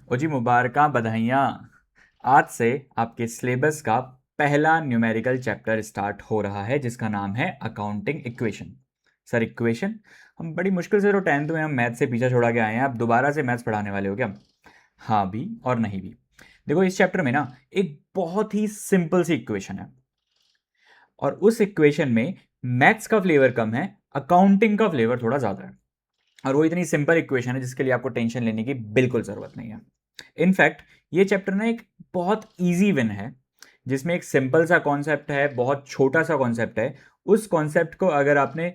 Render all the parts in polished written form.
ओ जी मुबारਕਾਂ बधाइयाँ। आज से आपके सिलेबस का पहला न्यूमेरिकल चैप्टर स्टार्ट हो रहा है जिसका नाम है अकाउंटिंग इक्वेशन। सर इक्वेशन हम बड़ी मुश्किल से तो 10th में हम मैथ से पीछा छोड़ा के आए हैं, आप दोबारा से मैथ्स पढ़ाने वाले हो क्या? हाँ भी और नहीं भी। देखो इस चैप्टर में ना एक बहुत ही सिंपल सी इक्वेशन है और उस इक्वेशन में मैथ्स का फ्लेवर कम है, अकाउंटिंग का फ्लेवर थोड़ा ज़्यादा है। और वो इतनी सिंपल इक्वेशन है जिसके लिए आपको टेंशन लेने की बिल्कुल ज़रूरत नहीं है। इनफैक्ट ये चैप्टर ना एक बहुत ईजी विन है जिसमें एक सिंपल सा कॉन्सेप्ट है, बहुत छोटा सा कॉन्सेप्ट है। उस कॉन्सेप्ट को अगर आपने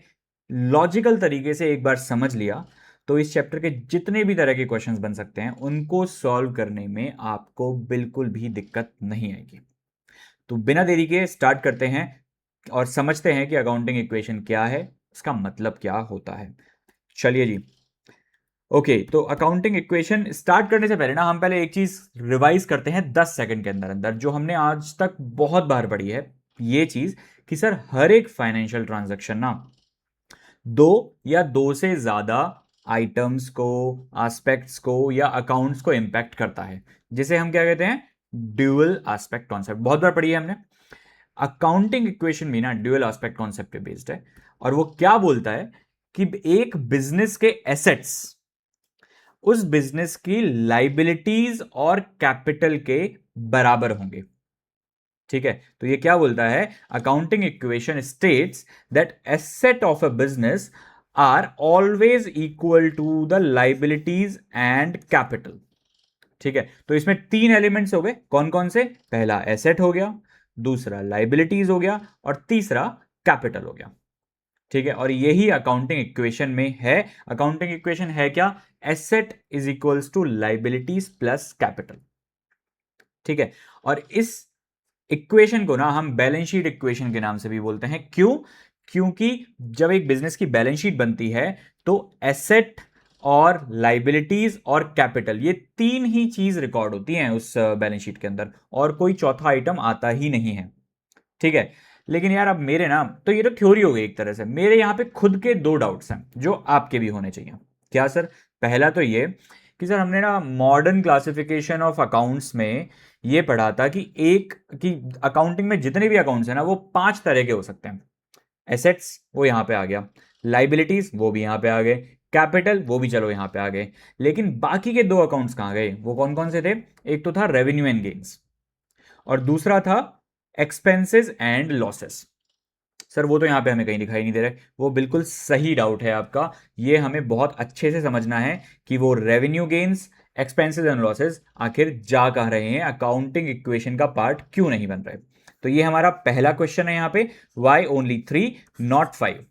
लॉजिकल तरीके से एक बार समझ लिया तो इस चैप्टर के जितने भी तरह के क्वेश्चंस बन सकते हैं उनको सॉल्व करने में आपको बिल्कुल भी दिक्कत नहीं आएगी। तो बिना देरी के स्टार्ट करते हैं और समझते हैं कि अकाउंटिंग इक्वेशन क्या है, उसका मतलब क्या होता है। चलिए जी। ओके तो अकाउंटिंग इक्वेशन स्टार्ट करने से पहले ना हम पहले एक चीज रिवाइज करते हैं 10 सेकंड के अंदर अंदर जो हमने आज तक बहुत बार पढ़ी है। ये चीज कि सर हर एक फाइनेंशियल ट्रांजैक्शन ना दो या दो से ज्यादा आइटम्स को, एस्पेक्ट्स को या अकाउंट्स को इंपैक्ट करता है, जिसे हम क्या कहते हैं, ड्यूअल एस्पेक्ट कॉन्सेप्ट। बहुत बार पढ़ी है हमने। अकाउंटिंग इक्वेशन भी ना ड्यूअल एस्पेक्ट कॉन्सेप्ट पे बेस्ड है और वो क्या बोलता है कि एक बिजनेस के एसेट्स उस बिजनेस की लाइबिलिटीज और कैपिटल के बराबर होंगे। ठीक है, तो ये क्या बोलता है, accounting equation states that asset of a business are always equal to the liabilities and capital. ठीक है, तो इसमें तीन एलिमेंट्स हो गए, कौन कौन से? पहला एसेट हो गया, दूसरा लाइबिलिटीज हो गया और तीसरा कैपिटल हो गया। ठीक है, और यही अकाउंटिंग इक्वेशन में है। अकाउंटिंग इक्वेशन है क्या? Asset is equals to liabilities plus capital. ठीक है, और इस इक्वेशन को ना हम बैलेंस शीट इक्वेशन के नाम से भी बोलते हैं। क्यों? क्योंकि जब एक बिजनेस की बैलेंस शीट बनती है तो एसेट और लाइबिलिटीज और कैपिटल, ये तीन ही चीज रिकॉर्ड होती हैं उस बैलेंस शीट के अंदर और कोई चौथा आइटम आता ही नहीं है। ठीक है, लेकिन यार अब मेरे ना, तो ये तो थ्योरी हो गई एक तरह से, मेरे यहां पे खुद के दो डाउट्स हैं जो आपके भी होने चाहिए। क्या सर? पहला तो ये कि सर हमने ना मॉडर्न क्लासिफिकेशन ऑफ अकाउंट्स में ये पढ़ा था कि एक कि अकाउंटिंग में जितने भी अकाउंट्स हैं ना वो पांच तरह के हो सकते हैं। एसेट्स वो यहां पे आ गया, लाइबिलिटीज वो भी यहां पे आ गए, कैपिटल वो भी चलो यहां पे आ गए, लेकिन बाकी के दो अकाउंट्स कहां गए? वो कौन कौन से थे? एक तो था रेवेन्यू एंड गेन्स और दूसरा था एक्सपेंसेस एंड लॉसेस। सर वो तो यहां पे हमें कहीं दिखाई नहीं दे रहा है। वो बिल्कुल सही डाउट है आपका। ये हमें बहुत अच्छे से समझना है कि वो revenue gains, expenses and losses आखिर जा कहां रहे हैं, अकाउंटिंग इक्वेशन का पार्ट क्यों नहीं बन रहे। तो ये हमारा पहला क्वेश्चन है यहां पे, वाई ओनली 3 नॉट 5।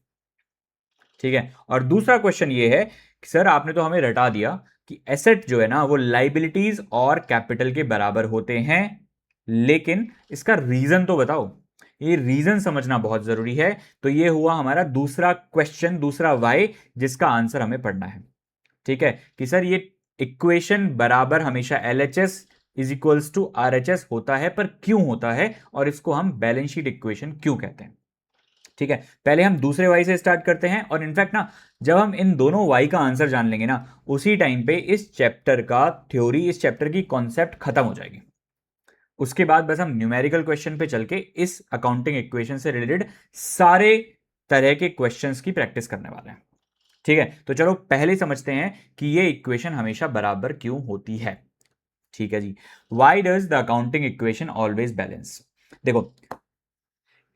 ठीक है, और दूसरा क्वेश्चन ये है कि सर आपने तो हमें रटा दिया कि एसेट जो है ना वो लाइबिलिटीज और कैपिटल के बराबर होते हैं, लेकिन इसका रीजन तो बताओ। ये रीजन समझना बहुत जरूरी है। तो ये हुआ हमारा दूसरा क्वेश्चन, दूसरा वाई, जिसका आंसर हमें पढ़ना है। ठीक है, कि सर ये इक्वेशन बराबर हमेशा L H S is equals to R H S होता है, पर क्यों होता है और इसको हम बैलेंस शीट इक्वेशन क्यों कहते हैं। ठीक है, पहले हम दूसरे वाई से स्टार्ट करते हैं और इनफैक्ट ना जब हम इन दोनों वाई का आंसर जान लेंगे ना उसी टाइम पे इस चैप्टर का थ्योरी, इस चैप्टर की कॉन्सेप्ट खत्म हो जाएगी। उसके बाद बस हम न्यूमेरिकल क्वेश्चन पे चल के इस अकाउंटिंग इक्वेशन से रिलेटेड सारे तरह के क्वेश्चंस की प्रैक्टिस करने वाले हैं। ठीक है, तो चलो पहले समझते हैं कि ये इक्वेशन हमेशा बराबर क्यों होती है। ठीक है जी, why does the accounting equation always balance? देखो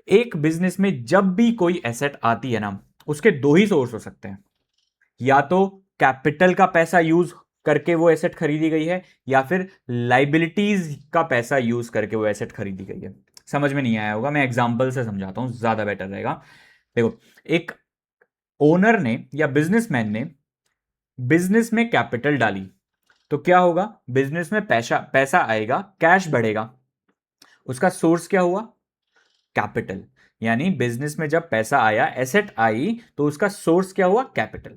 एक बिजनेस में जब भी कोई एसेट आती है ना उसके दो ही सोर्स हो सकते हैं, या तो कैपिटल का पैसा यूज करके वो एसेट खरीदी गई है या फिर लाइबिलिटीज का पैसा यूज करके वो एसेट खरीदी गई है। समझ में नहीं आया होगा, मैं एग्जांपल से समझाता हूं, ज्यादा बेटर रहेगा। देखो एक ओनर ने या बिजनेसमैन ने बिजनेस में कैपिटल डाली तो क्या होगा, बिजनेस में पैसा पैसा आएगा, कैश बढ़ेगा। उसका सोर्स क्या हुआ? कैपिटल। यानी बिजनेस में जब पैसा आया, एसेट आई, तो उसका सोर्स क्या हुआ? कैपिटल।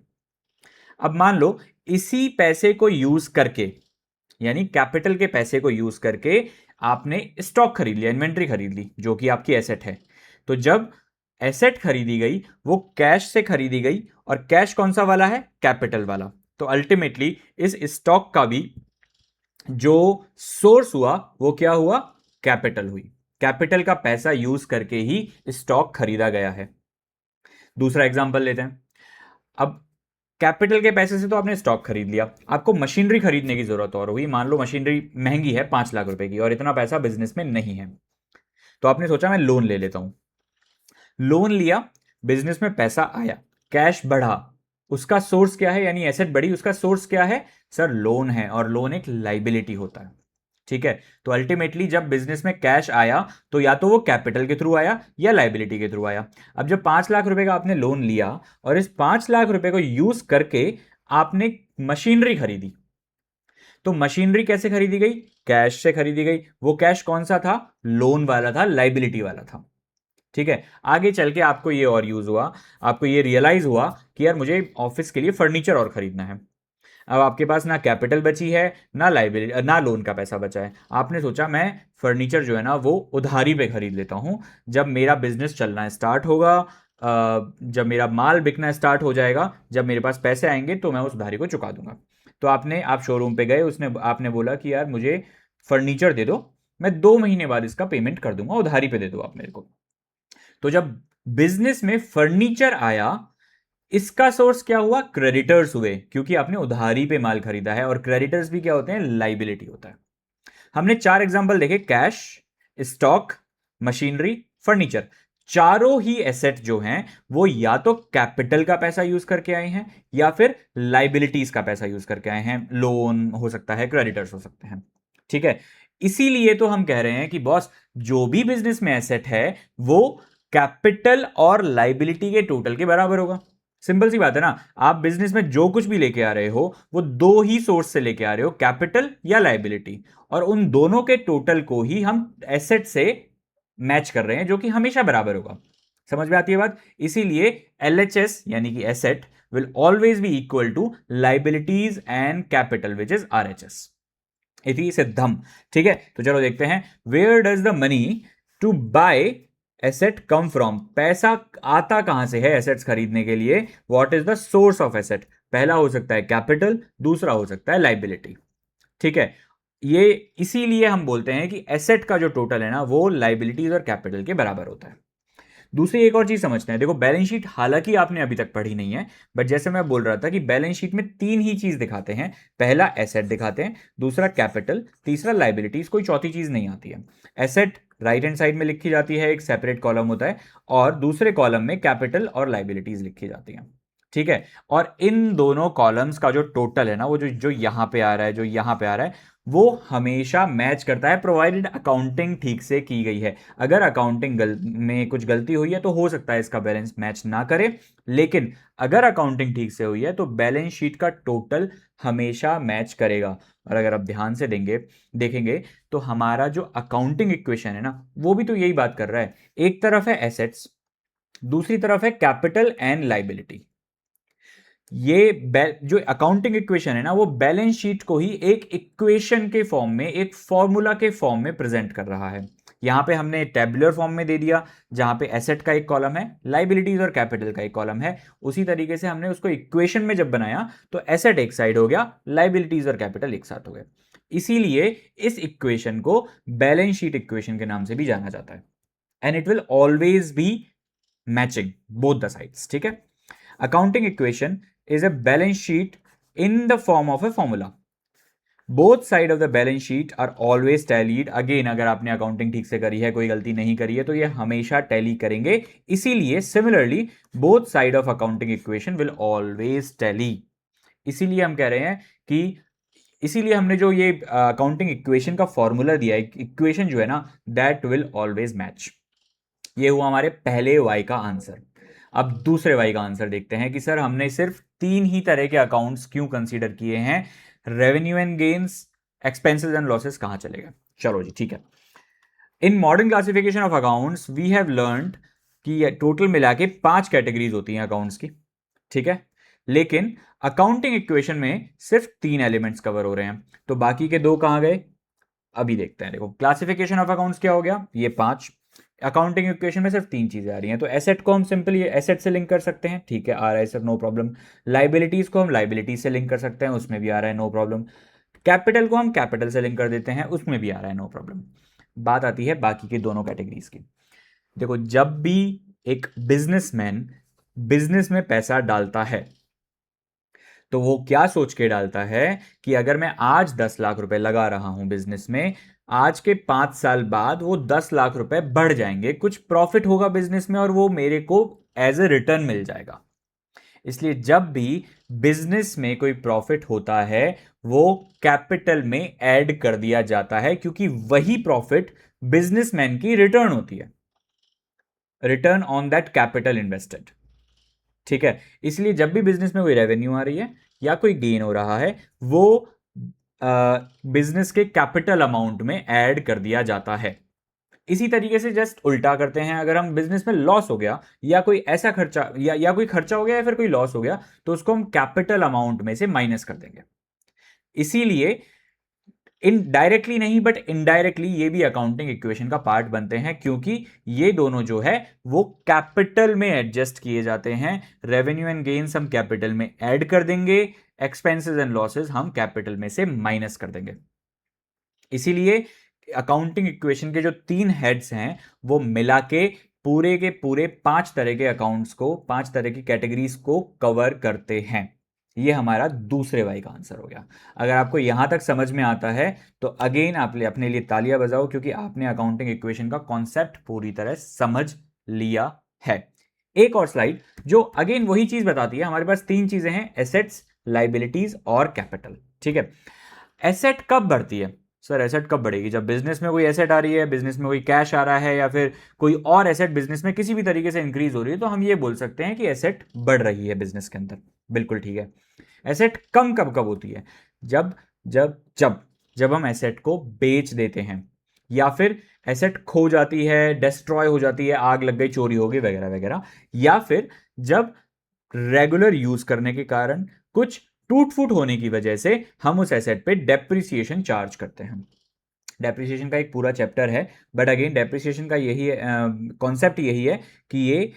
अब मान लो इसी पैसे को यूज करके, यानी कैपिटल के पैसे को यूज करके आपने स्टॉक खरीद लिया, इन्वेंट्री खरीद ली जो कि आपकी एसेट है। तो जब एसेट खरीदी गई वो कैश से खरीदी गई और कैश कौन सा वाला है? कैपिटल वाला। तो अल्टीमेटली इस स्टॉक का भी जो सोर्स हुआ वो क्या हुआ, कैपिटल हुई। कैपिटल का पैसा यूज करके ही स्टॉक खरीदा गया है। दूसरा एग्जांपल लेते हैं। अब कैपिटल के पैसे से तो आपने स्टॉक खरीद लिया, आपको मशीनरी खरीदने की जरूरत और हुई। मान लो मशीनरी महंगी है 5 लाख रुपए की और इतना पैसा बिजनेस में नहीं है, तो आपने सोचा मैं लोन ले लेता हूं। लोन लिया, बिजनेस में पैसा आया, कैश बढ़ा, उसका सोर्स क्या है, यानी एसेट बढ़ी, उसका सोर्स क्या है सर, लोन है, और लोन एक लाइबिलिटी होता है। ठीक है, तो अल्टीमेटली जब बिजनेस में कैश आया तो या तो वो कैपिटल के थ्रू आया या लाइबिलिटी के थ्रू आया। अब जब 5 लाख रुपए का आपने लोन लिया और इस 5 लाख रुपए को यूज करके आपने मशीनरी खरीदी, तो मशीनरी कैसे खरीदी गई, कैश से खरीदी गई। वो कैश कौन सा था, लोन वाला था, लाइबिलिटी वाला था। ठीक है, आगे चल के आपको ये और यूज हुआ, आपको ये रियलाइज हुआ कि यार मुझे ऑफिस के लिए फर्नीचर और खरीदना है। अब आपके पास ना कैपिटल बची है, ना लाइबिलिटी, ना लोन का पैसा बचा है। आपने सोचा मैं फर्नीचर जो है ना वो उधारी पे खरीद लेता हूं, जब मेरा बिजनेस चलना स्टार्ट होगा, जब मेरा माल बिकना स्टार्ट हो जाएगा, जब मेरे पास पैसे आएंगे तो मैं उस उधारी को चुका दूंगा। तो आप शोरूम पे गए, उसने आपने बोला कि यार मुझे फर्नीचर दे दो, मैं 2 महीने बाद इसका पेमेंट कर दूंगा, उधारी पे दे दो आप मेरे को। तो जब बिजनेस में फर्नीचर आया, इसका सोर्स क्या हुआ, क्रेडिटर्स हुए, क्योंकि आपने उधारी पे माल खरीदा है, और क्रेडिटर्स भी क्या होते हैं, लाइबिलिटी होता है। हमने 4 एग्जांपल देखे, कैश, स्टॉक, मशीनरी, फर्नीचर। चारों ही एसेट जो हैं वो या तो कैपिटल का पैसा यूज करके आए हैं या फिर लाइबिलिटीज का पैसा यूज करके आए हैं। लोन हो सकता है, क्रेडिटर्स हो सकते हैं। ठीक है, इसीलिए तो हम कह रहे हैं कि बॉस, जो भी बिजनेस में एसेट है वो कैपिटल और लाइबिलिटी के टोटल के बराबर होगा। सिंपल सी बात है ना, आप बिजनेस में जो कुछ भी लेके आ रहे हो वो दो ही सोर्स से लेके आ रहे हो, कैपिटल या लाइबिलिटी, और उन दोनों के टोटल को ही हम एसेट से मैच कर रहे हैं, जो कि हमेशा बराबर होगा। समझ में आती है बात? इसीलिए एलएचएस यानी कि asset will always be equal to liabilities and capital which is RHS. इति सिद्धम। ठीक है, तो चलो देखते हैं, where does the money to buy asset come from. पैसा आता कहां से है एसेट्स खरीदने के लिए, what is the source of asset. पहला हो सकता है कैपिटल, दूसरा हो सकता है लाइबिलिटी। ठीक है, ये इसीलिए हम बोलते हैं कि एसेट का जो टोटल है ना वो लाइबिलिटीज और कैपिटल के बराबर होता है। दूसरी एक और चीज समझते हैं। देखो, बैलेंस शीट हालांकि आपने अभी तक पढ़ी नहीं है, बट जैसे मैं बोल रहा था कि बैलेंस शीट में 3 ही चीज दिखाते हैं। पहला एसेट दिखाते हैं, दूसरा कैपिटल, तीसरा लाइबिलिटीज, कोई चौथी चीज नहीं आती है। एसेट राइट हैंड साइड में लिखी जाती है, एक सेपरेट कॉलम होता है, और दूसरे कॉलम में कैपिटल और लाइबिलिटीज लिखी जाती हैं। ठीक है, और इन दोनों कॉलम्स का जो टोटल है ना, वो जो जो यहां पे आ रहा है, जो यहां पे आ रहा है, वो हमेशा मैच करता है, प्रोवाइडेड अकाउंटिंग ठीक से की गई है। अगर अकाउंटिंग में कुछ गलती हुई है तो हो सकता है इसका बैलेंस मैच ना करे, लेकिन अगर अकाउंटिंग ठीक से हुई है तो बैलेंस शीट का टोटल हमेशा मैच करेगा। और अगर आप ध्यान से देखेंगे तो हमारा जो अकाउंटिंग इक्वेशन है ना वो भी तो यही बात कर रहा है। एक तरफ है एसेट्स, दूसरी तरफ है कैपिटल एंड लाइबिलिटी। ये जो अकाउंटिंग इक्वेशन है ना वो बैलेंस शीट को ही एक इक्वेशन के फॉर्म में, एक फॉर्मूला के फॉर्म में प्रेजेंट कर रहा है। यहां पे हमने टेबुलर फॉर्म में दे दिया, जहां पे एसेट का एक कॉलम है, लाइबिलिटीज और कैपिटल का एक कॉलम है। उसी तरीके से हमने उसको इक्वेशन में जब बनाया तो एसेट एक साइड हो गया, लाइबिलिटीज और कैपिटल एक साथ हो गए। इसीलिए इस इक्वेशन को बैलेंस शीट इक्वेशन के नाम से भी जाना जाता है, and it will always be matching both the sides. ठीक है, accounting equation is a balance sheet in the form of a formula. Both side of the balance sheet are always tallied. Again, अगर आपने accounting ठीक से करी है, कोई गलती नहीं करी है, तो ये हमेशा टैली करेंगे। इसीलिए similarly both side of accounting equation will always tally. इसीलिए हम कह रहे हैं कि इसीलिए हमने जो ये अकाउंटिंग इक्वेशन का फॉर्मूला दिया है, इक्वेशन जो है ना, दैट विल ऑलवेज मैच। ये हुआ हमारे पहले वाई का आंसर। अब दूसरे वाई का आंसर देखते हैं कि सर हमने सिर्फ 3 ही तरह के अकाउंट्स क्यों कंसीडर किए हैं, revenue and gains, expenses and losses कहां चलेगा। चलो जी, ठीक है। In modern classification of accounts we have learned कि टोटल मिला के 5 कैटेगरीज होती हैं अकाउंट्स की। ठीक है, लेकिन अकाउंटिंग इक्वेशन में सिर्फ 3 एलिमेंट्स कवर हो रहे हैं, तो बाकी के 2 कहां गए, अभी देखते हैं। देखो, क्लासिफिकेशन ऑफ अकाउंट्स क्या हो गया, ये 5। अकाउंटिंग इक्वेशन में सिर्फ 3 चीजें आ रही हैं, तो एसेट को हम सिंपली एसेट से लिंक कर सकते हैं, ठीक है, आ रहा है सर, नो प्रॉब्लम। लाइबिलिटीज को हम लाइबिलिटीज से लिंक कर सकते हैं, उसमें भी आ रहा है, नो प्रॉब्लम। कैपिटल को हम कैपिटल से लिंक कर देते हैं, उसमें भी आ रहा है, नो प्रॉब्लम। बात आती है बाकी की दोनों कैटेगरीज की। देखो, जब भी एक बिजनेसमैन बिजनेस में पैसा डालता है तो वो क्या सोच के डालता है कि अगर मैं आज 10 लाख रुपए लगा रहा हूं बिजनेस में, आज के 5 साल बाद वो 10 लाख रुपए बढ़ जाएंगे, कुछ प्रॉफिट होगा बिजनेस में और वो मेरे को एज ए रिटर्न मिल जाएगा। इसलिए जब भी बिजनेस में कोई प्रॉफिट होता है वो कैपिटल में ऐड कर दिया जाता है, क्योंकि वही प्रॉफिट बिजनेसमैन की रिटर्न होती है, return on that capital invested. ठीक है, इसलिए जब भी बिजनेस में कोई रेवेन्यू आ रही है या कोई गेन हो रहा है, वो बिजनेस के कैपिटल अमाउंट में ऐड कर दिया जाता है। इसी तरीके से जस्ट उल्टा करते हैं, अगर हम बिजनेस में लॉस हो गया या कोई ऐसा खर्चा या कोई खर्चा हो गया या फिर कोई लॉस हो गया, तो उसको हम कैपिटल अमाउंट में से माइनस कर देंगे। इसीलिए डायरेक्टली नहीं बट इनडायरेक्टली ये भी अकाउंटिंग इक्वेशन का पार्ट बनते हैं, क्योंकि ये दोनों जो है वो कैपिटल में एडजस्ट किए जाते हैं। रेवेन्यू एंड गेन्स हम कैपिटल में ऐड कर देंगे, एक्सपेंसेस एंड लॉसेस हम कैपिटल में से माइनस कर देंगे। इसीलिए अकाउंटिंग इक्वेशन के जो 3 हेड्स हैं वो मिला के पूरे 5 तरह के अकाउंट्स को, 5 तरह की कैटेगरीज को कवर करते हैं। ये हमारा दूसरे वाई का आंसर हो गया। अगर आपको यहां तक समझ में आता है तो अगेन आप अपने लिए तालियां बजाओ, क्योंकि आपने अकाउंटिंग इक्वेशन का कॉन्सेप्ट पूरी तरह समझ लिया है। एक और स्लाइड जो अगेन वही चीज बताती है। हमारे पास 3 चीजें हैं, एसेट्स, लाइबिलिटीज और कैपिटल। ठीक है, एसेट कब बढ़ती है? सर एसेट कब बढ़ेगी? जब बिजनेस में कोई एसेट आ रही है, बिजनेस में कोई कैश आ रहा है या फिर कोई और एसेट बिजनेस में किसी भी तरीके से इंक्रीज हो रही है, तो हम ये बोल सकते हैं कि एसेट बढ़ रही है बिजनेस के अंदर। बिल्कुल ठीक है। एसेट कम कब कब होती है? जब जब जब जब हम एसेट को बेच देते हैं, या फिर एसेट खो जाती है, डिस्ट्रॉय हो जाती है, आग लग गई, चोरी हो गई वगैरह वगैरह, या फिर जब रेगुलर यूज करने के कारण कुछ टूट फूट होने की वजह से हम उस एसेट पे डेप्रिसिएशन चार्ज करते हैं। डेप्रिसिएशन का एक पूरा चैप्टर है, बट अगेन डेप्रिसिएशन का यही कॉन्सेप्ट यही है कि ये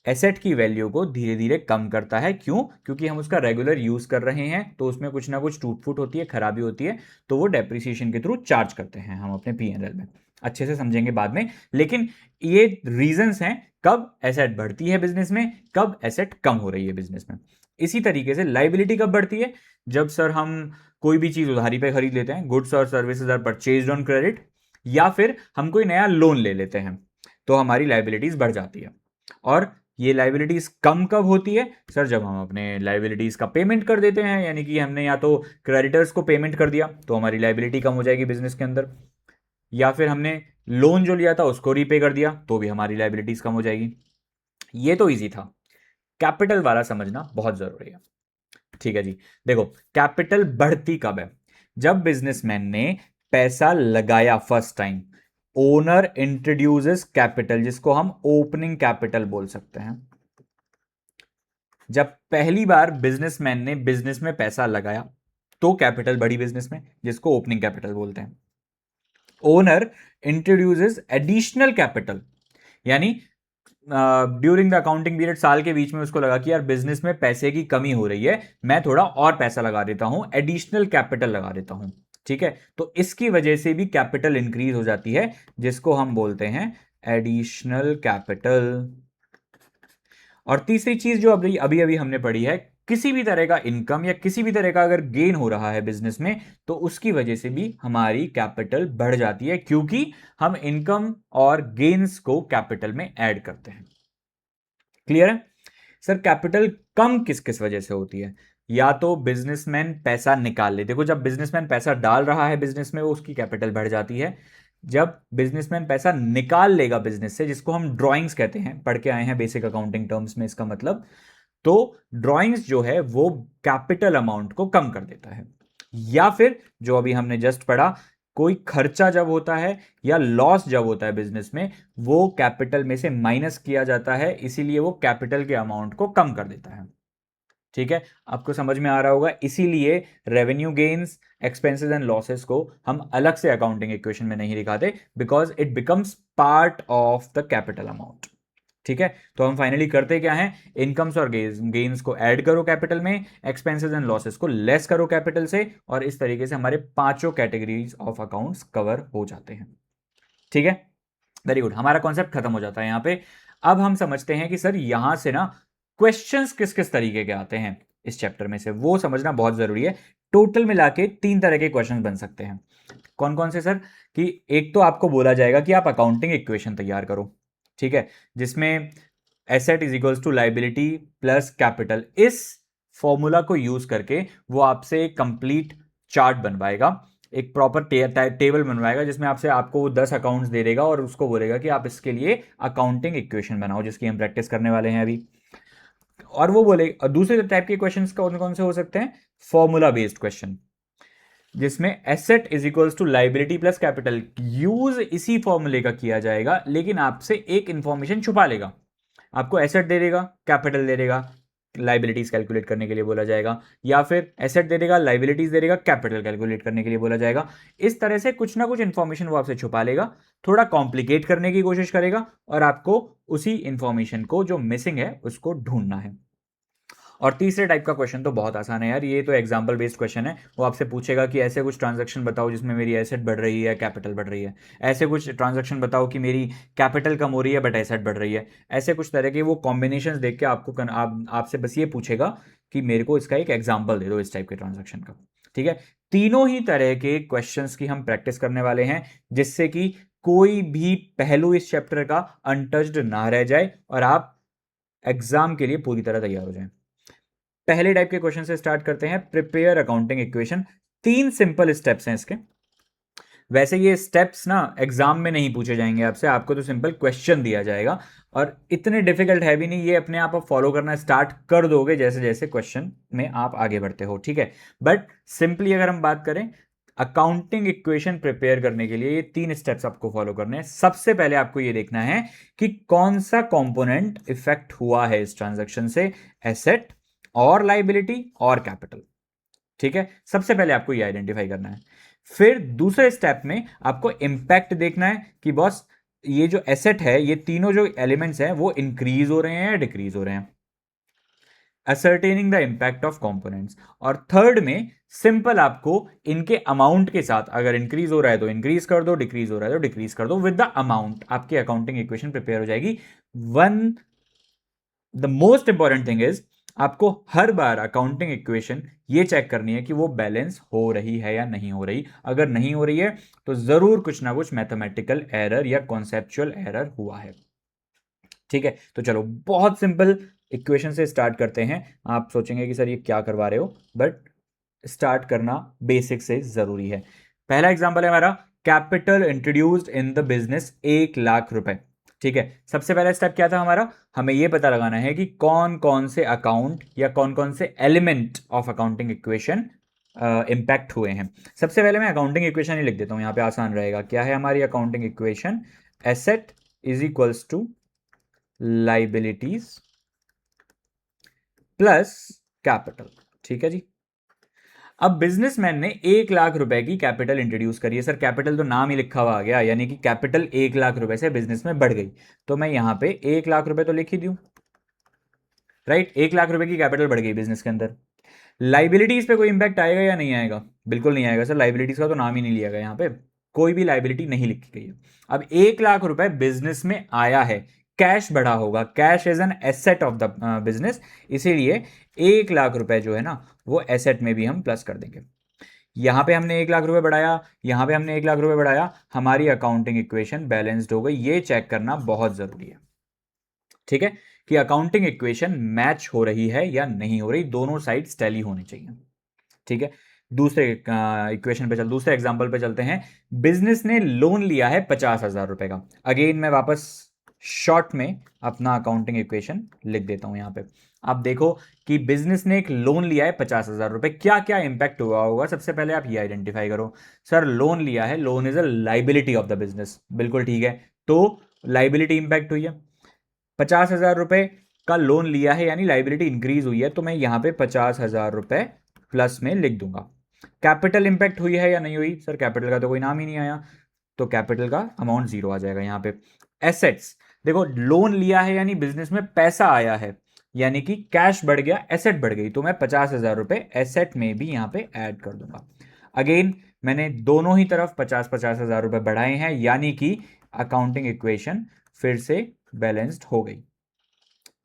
एसेट की वैल्यू को धीरे धीरे कम करता है। क्यों? क्योंकि हम उसका रेगुलर यूज कर रहे हैं, तो उसमें कुछ ना कुछ टूट फूट होती है, खराबी होती है, तो वो डेप्रिसिएशन के थ्रू चार्ज करते हैं हम अपने P&L में। अच्छे से समझेंगे बाद में, लेकिन ये रीजंस हैं कब एसेट बढ़ती है बिजनेस में, कब एसेट कम हो रही है बिजनेस में। इसी तरीके से लाइबिलिटी कब बढ़ती है? जब सर हम कोई भी चीज उधारी पे खरीद लेते हैं, गुड्स और services are purchased on credit, या फिर हम कोई नया लोन ले लेते हैं, तो हमारी लाइबिलिटीज बढ़ जाती है। और ये लाइबिलिटीज कम कब होती है? सर जब हम अपने लाइबिलिटीज का पेमेंट कर देते हैं, यानी कि हमने या तो क्रेडिटर्स को पेमेंट कर दिया तो हमारी लाइबिलिटी कम हो जाएगी बिजनेस के अंदर, या फिर हमने लोन जो लिया था उसको रीपे कर दिया तो भी हमारी लाइबिलिटीज कम हो जाएगी। ये तो इजी था, कैपिटल वाला समझना बहुत जरूरी है। ठीक है जी, देखो कैपिटल बढ़ती कब है? जब बिजनेसमैन ने पैसा लगाया first time, owner introduces capital, जिसको हम ओपनिंग कैपिटल बोल सकते हैं। जब पहली बार बिजनेसमैन ने बिजनेस में पैसा लगाया तो कैपिटल बढ़ी बिजनेस में, जिसको ओपनिंग कैपिटल बोलते हैं। ओनर इंट्रोड्यूसेस एडिशनल कैपिटल, यानी ड्यूरिंग द अकाउंटिंग पीरियड, साल के बीच में उसको लगा कि यार बिजनेस में पैसे की कमी हो रही है, मैं थोड़ा और पैसा लगा देता हूं, एडिशनल कैपिटल लगा देता हूं। ठीक है, तो इसकी वजह से भी कैपिटल इंक्रीज हो जाती है, जिसको हम बोलते हैं एडिशनल कैपिटल। और तीसरी चीज जो अभी अभी अभी हमने पढ़ी है, किसी भी तरह का इनकम या किसी भी तरह का अगर गेन हो रहा है बिजनेस में, तो उसकी वजह से भी हमारी कैपिटल बढ़ जाती है, क्योंकि हम इनकम और गेन्स को कैपिटल में ऐड करते हैं। क्लियर है? सर कैपिटल कम किस किस वजह से होती है? या तो बिजनेसमैन पैसा निकाल ले, देखो जब बिजनेसमैन पैसा डाल रहा है बिजनेस में वो उसकी कैपिटल बढ़ जाती है। जब बिजनेसमैन पैसा निकाल लेगा बिजनेस से, जिसको हम ड्रॉइंग्स कहते हैं, पढ़ के आए हैं बेसिक अकाउंटिंग टर्म्स में इसका मतलब, तो ड्रॉइंग्स जो है वो कैपिटल अमाउंट को कम कर देता है। या फिर जो अभी हमने जस्ट पढ़ा, कोई खर्चा जब होता है या लॉस जब होता है बिजनेस में, वो कैपिटल में से माइनस किया जाता है, इसीलिए वो कैपिटल के अमाउंट को कम कर देता है। ठीक है, आपको समझ में आ रहा होगा। इसीलिए revenue gains, expenses and losses को हम अलग से अकाउंटिंग इक्वेशन में नहीं दिखाते, because it becomes part of the capital amount. ठीक है, तो हम फाइनली करते क्या है, इनकम्स और गेन्स को ऐड करो कैपिटल में, एक्सपेंसेस एंड लॉसेस को लेस करो कैपिटल से, और इस तरीके से हमारे पांचों कैटेगरीज ऑफ अकाउंट्स कवर हो जाते हैं। ठीक है, वेरी गुड, हमारा कॉन्सेप्ट खत्म हो जाता है यहां पे। अब हम समझते हैं कि सर यहां से ना क्वेश्चंस किस किस तरीके के आते हैं इस चैप्टर में से, वो समझना बहुत जरूरी है। टोटल मिला के 3 तरह के क्वेश्चंस बन सकते हैं। कौन कौन से सर? कि एक तो आपको बोला जाएगा कि आप अकाउंटिंग इक्वेशन तैयार करो, ठीक है, जिसमें asset is equals to liability plus capital, इस फॉर्मूला को यूज करके वो आपसे एक कंप्लीट चार्ट बनवाएगा, एक प्रॉपर टेबल बनवाएगा, जिसमें आपसे आपको वो 10 अकाउंट्स दे देगा और उसको बोलेगा कि आप इसके लिए अकाउंटिंग इक्वेशन बनाओ, जिसकी हम प्रैक्टिस करने वाले हैं अभी। और वो बोले दूसरे टाइप के क्वेश्चंस कौन कौन से हो सकते हैं? फॉर्मूला बेस्ड क्वेश्चन, जिसमें asset is equals to liability plus capital, use इसी फॉर्मूले का किया जाएगा, लेकिन आपसे एक इंफॉर्मेशन छुपा लेगा। आपको एसेट दे देगा, कैपिटल दे देगा, लाइबिलिटीज कैलकुलेट करने के लिए बोला जाएगा, या फिर एसेट दे देगा, लाइबिलिटीज दे देगा, कैपिटल कैलकुलेट करने के लिए बोला जाएगा। इस तरह से कुछ ना कुछ इंफॉर्मेशन वो आपसे छुपा लेगा, थोड़ा कॉम्प्लिकेट करने की कोशिश करेगा, और आपको उसी इंफॉर्मेशन को जो मिसिंग है उसको ढूंढना है। और तीसरे टाइप का क्वेश्चन तो बहुत आसान है यार, ये तो एग्जाम्पल बेस्ड क्वेश्चन है। वो आपसे पूछेगा कि ऐसे कुछ ट्रांजैक्शन बताओ जिसमें मेरी एसेट बढ़ रही है, कैपिटल बढ़ रही है। ऐसे कुछ ट्रांजैक्शन बताओ कि मेरी कैपिटल कम हो रही है बट एसेट बढ़ रही है। ऐसे कुछ तरह के वो कॉम्बिनेशन देख के आपसे बस ये पूछेगा कि मेरे को इसका एक एग्जाम्पल दे दो इस टाइप के ट्रांजेक्शन का। ठीक है, तीनों ही तरह के क्वेश्चंस की हम प्रैक्टिस करने वाले हैं, जिससे कि कोई भी पहलू इस चैप्टर का अनटच्ड ना रह जाए और आप एग्जाम के लिए पूरी तरह तैयार हो जाएं। पहले टाइप के क्वेश्चन से स्टार्ट करते हैं, prepare accounting equation. 3 simple steps हैं इसके। वैसे ये स्टेप्स ना एग्जाम में नहीं पूछे जाएंगे आपसे, आपको तो सिंपल क्वेश्चन दिया जाएगा, और इतने डिफिकल्ट है भी नहीं, ये अपने आप फॉलो करना स्टार्ट कर दोगे जैसे जैसे क्वेश्चन में आप आगे बढ़ते हो। ठीक है, बट सिंपली अगर हम बात करें अकाउंटिंग इक्वेशन प्रिपेयर करने के लिए, ये 3 स्टेप्स आपको फॉलो करने हैं। सबसे पहले आपको ये देखना है कि कौन सा कंपोनेंट इफेक्ट हुआ है इस ट्रांजैक्शन से, एसेट और लाइबिलिटी और कैपिटल। ठीक है, सबसे पहले आपको ये आइडेंटिफाई करना है। फिर दूसरे स्टेप में आपको इंपैक्ट देखना है कि बॉस ये जो एसेट है, ये तीनों जो एलिमेंट्स हैं वो इंक्रीज हो रहे हैं या डिक्रीज हो रहे हैं, ascertaining the impact of components. और थर्ड में सिंपल आपको इनके अमाउंट के साथ, अगर इंक्रीज हो रहा है तो इंक्रीज कर दो, डिक्रीज हो रहा है तो डिक्रीज कर दो, विद द अमाउंट आपकी अकाउंटिंग इक्वेशन प्रिपेयर हो जाएगी। The most important thing is आपको हर बार अकाउंटिंग इक्वेशन ये चेक करनी है कि वो बैलेंस हो रही है या नहीं हो रही। अगर नहीं हो रही है तो जरूर कुछ ना कुछ मैथमेटिकल एरर या कॉन्सेप्चुअल एरर हुआ है। ठीक है, तो चलो बहुत सिंपल इक्वेशन से स्टार्ट करते हैं। आप सोचेंगे कि सर ये क्या करवा रहे हो, बट स्टार्ट करना बेसिक से जरूरी है। पहला एग्जांपल है हमारा, capital introduced in the business 1,00,000 रुपए। ठीक है, सबसे पहला स्टेप क्या था हमारा, हमें यह पता लगाना है कि कौन कौन से अकाउंट या कौन कौन से element of accounting equation impact हुए हैं। सबसे पहले मैं अकाउंटिंग इक्वेशन ही लिख देता हूं, यहां पे आसान रहेगा। क्या है हमारी accounting equation? Asset is equals to liabilities plus capital. ठीक है जी, अब बिजनेसमैन ने 1,00,000 रुपए की कैपिटल इंट्रोड्यूस करी है। सर कैपिटल तो नाम ही लिखा हुआ आ गया, यानी कि कैपिटल 1,00,000 रुपए से बिजनेस में बढ़ गई, तो मैं यहां पे 1,00,000 रुपए तो लिख ही दूं, राइट। 1,00,000 रुपए की कैपिटल बढ़ गई बिजनेस के अंदर। लाइबिलिटीज पे कोई इंपैक्ट आएगा या नहीं आएगा? बिल्कुल नहीं आएगा सर, लाइबिलिटीज का तो नाम ही नहीं लिया गया, यहाँ पे कोई भी लाइबिलिटी नहीं लिखी गई है। अब 1,00,000 रुपए बिजनेस में आया है, कैश बढ़ा होगा, cash is an asset of the business, इसीलिए 1,00,000 रुपए जो है ना वो एसेट में भी हम प्लस कर देंगे। यहां पे हमने 1,00,000 रुपए बढ़ाया, यहां पे हमने 1,00,000 रुपए बढ़ाया, हमारी अकाउंटिंग इक्वेशन बैलेंस्ड हो गई। ये चेक करना बहुत जरूरी है, ठीक है, कि अकाउंटिंग इक्वेशन मैच हो रही है या नहीं हो रही, दोनों साइड्स टैली होनी चाहिए। ठीक है, दूसरे इक्वेशन पे दूसरे एग्जांपल पे चलते हैं। बिजनेस ने लोन लिया है 50,000 रुपए का। अगेन मैं वापस शॉर्ट में अपना अकाउंटिंग इक्वेशन लिख देता हूं यहां पे। आप देखो कि बिजनेस ने एक लोन लिया है 50,000 रुपए, क्या क्या इंपैक्ट हुआ होगा, सबसे पहले आप ये आइडेंटिफाई करो। सर लोन लिया है, loan is a liability of the business, बिल्कुल ठीक है, तो लाइबिलिटी इंपैक्ट हुई है। 50,000 रुपए का लोन लिया है यानी लाइबिलिटी इंक्रीज हुई है, तो मैं यहां पे 50,000 रुपए प्लस में लिख दूंगा। कैपिटल इंपैक्ट हुई है या नहीं हुई? सर कैपिटल का तो कोई नाम ही नहीं आया, तो कैपिटल का अमाउंट 0 आ जाएगा यहां पे। एसेट्स, देखो लोन लिया है यानी बिजनेस में पैसा आया है, यानी कि कैश बढ़ गया, एसेट बढ़ गई, तो मैं 50,000 रुपए एसेट में भी यहां पे ऐड कर दूंगा। अगेन मैंने दोनों ही तरफ 50,000 रुपए बढ़ाए हैं, यानी कि अकाउंटिंग इक्वेशन फिर से बैलेंस्ड हो गई।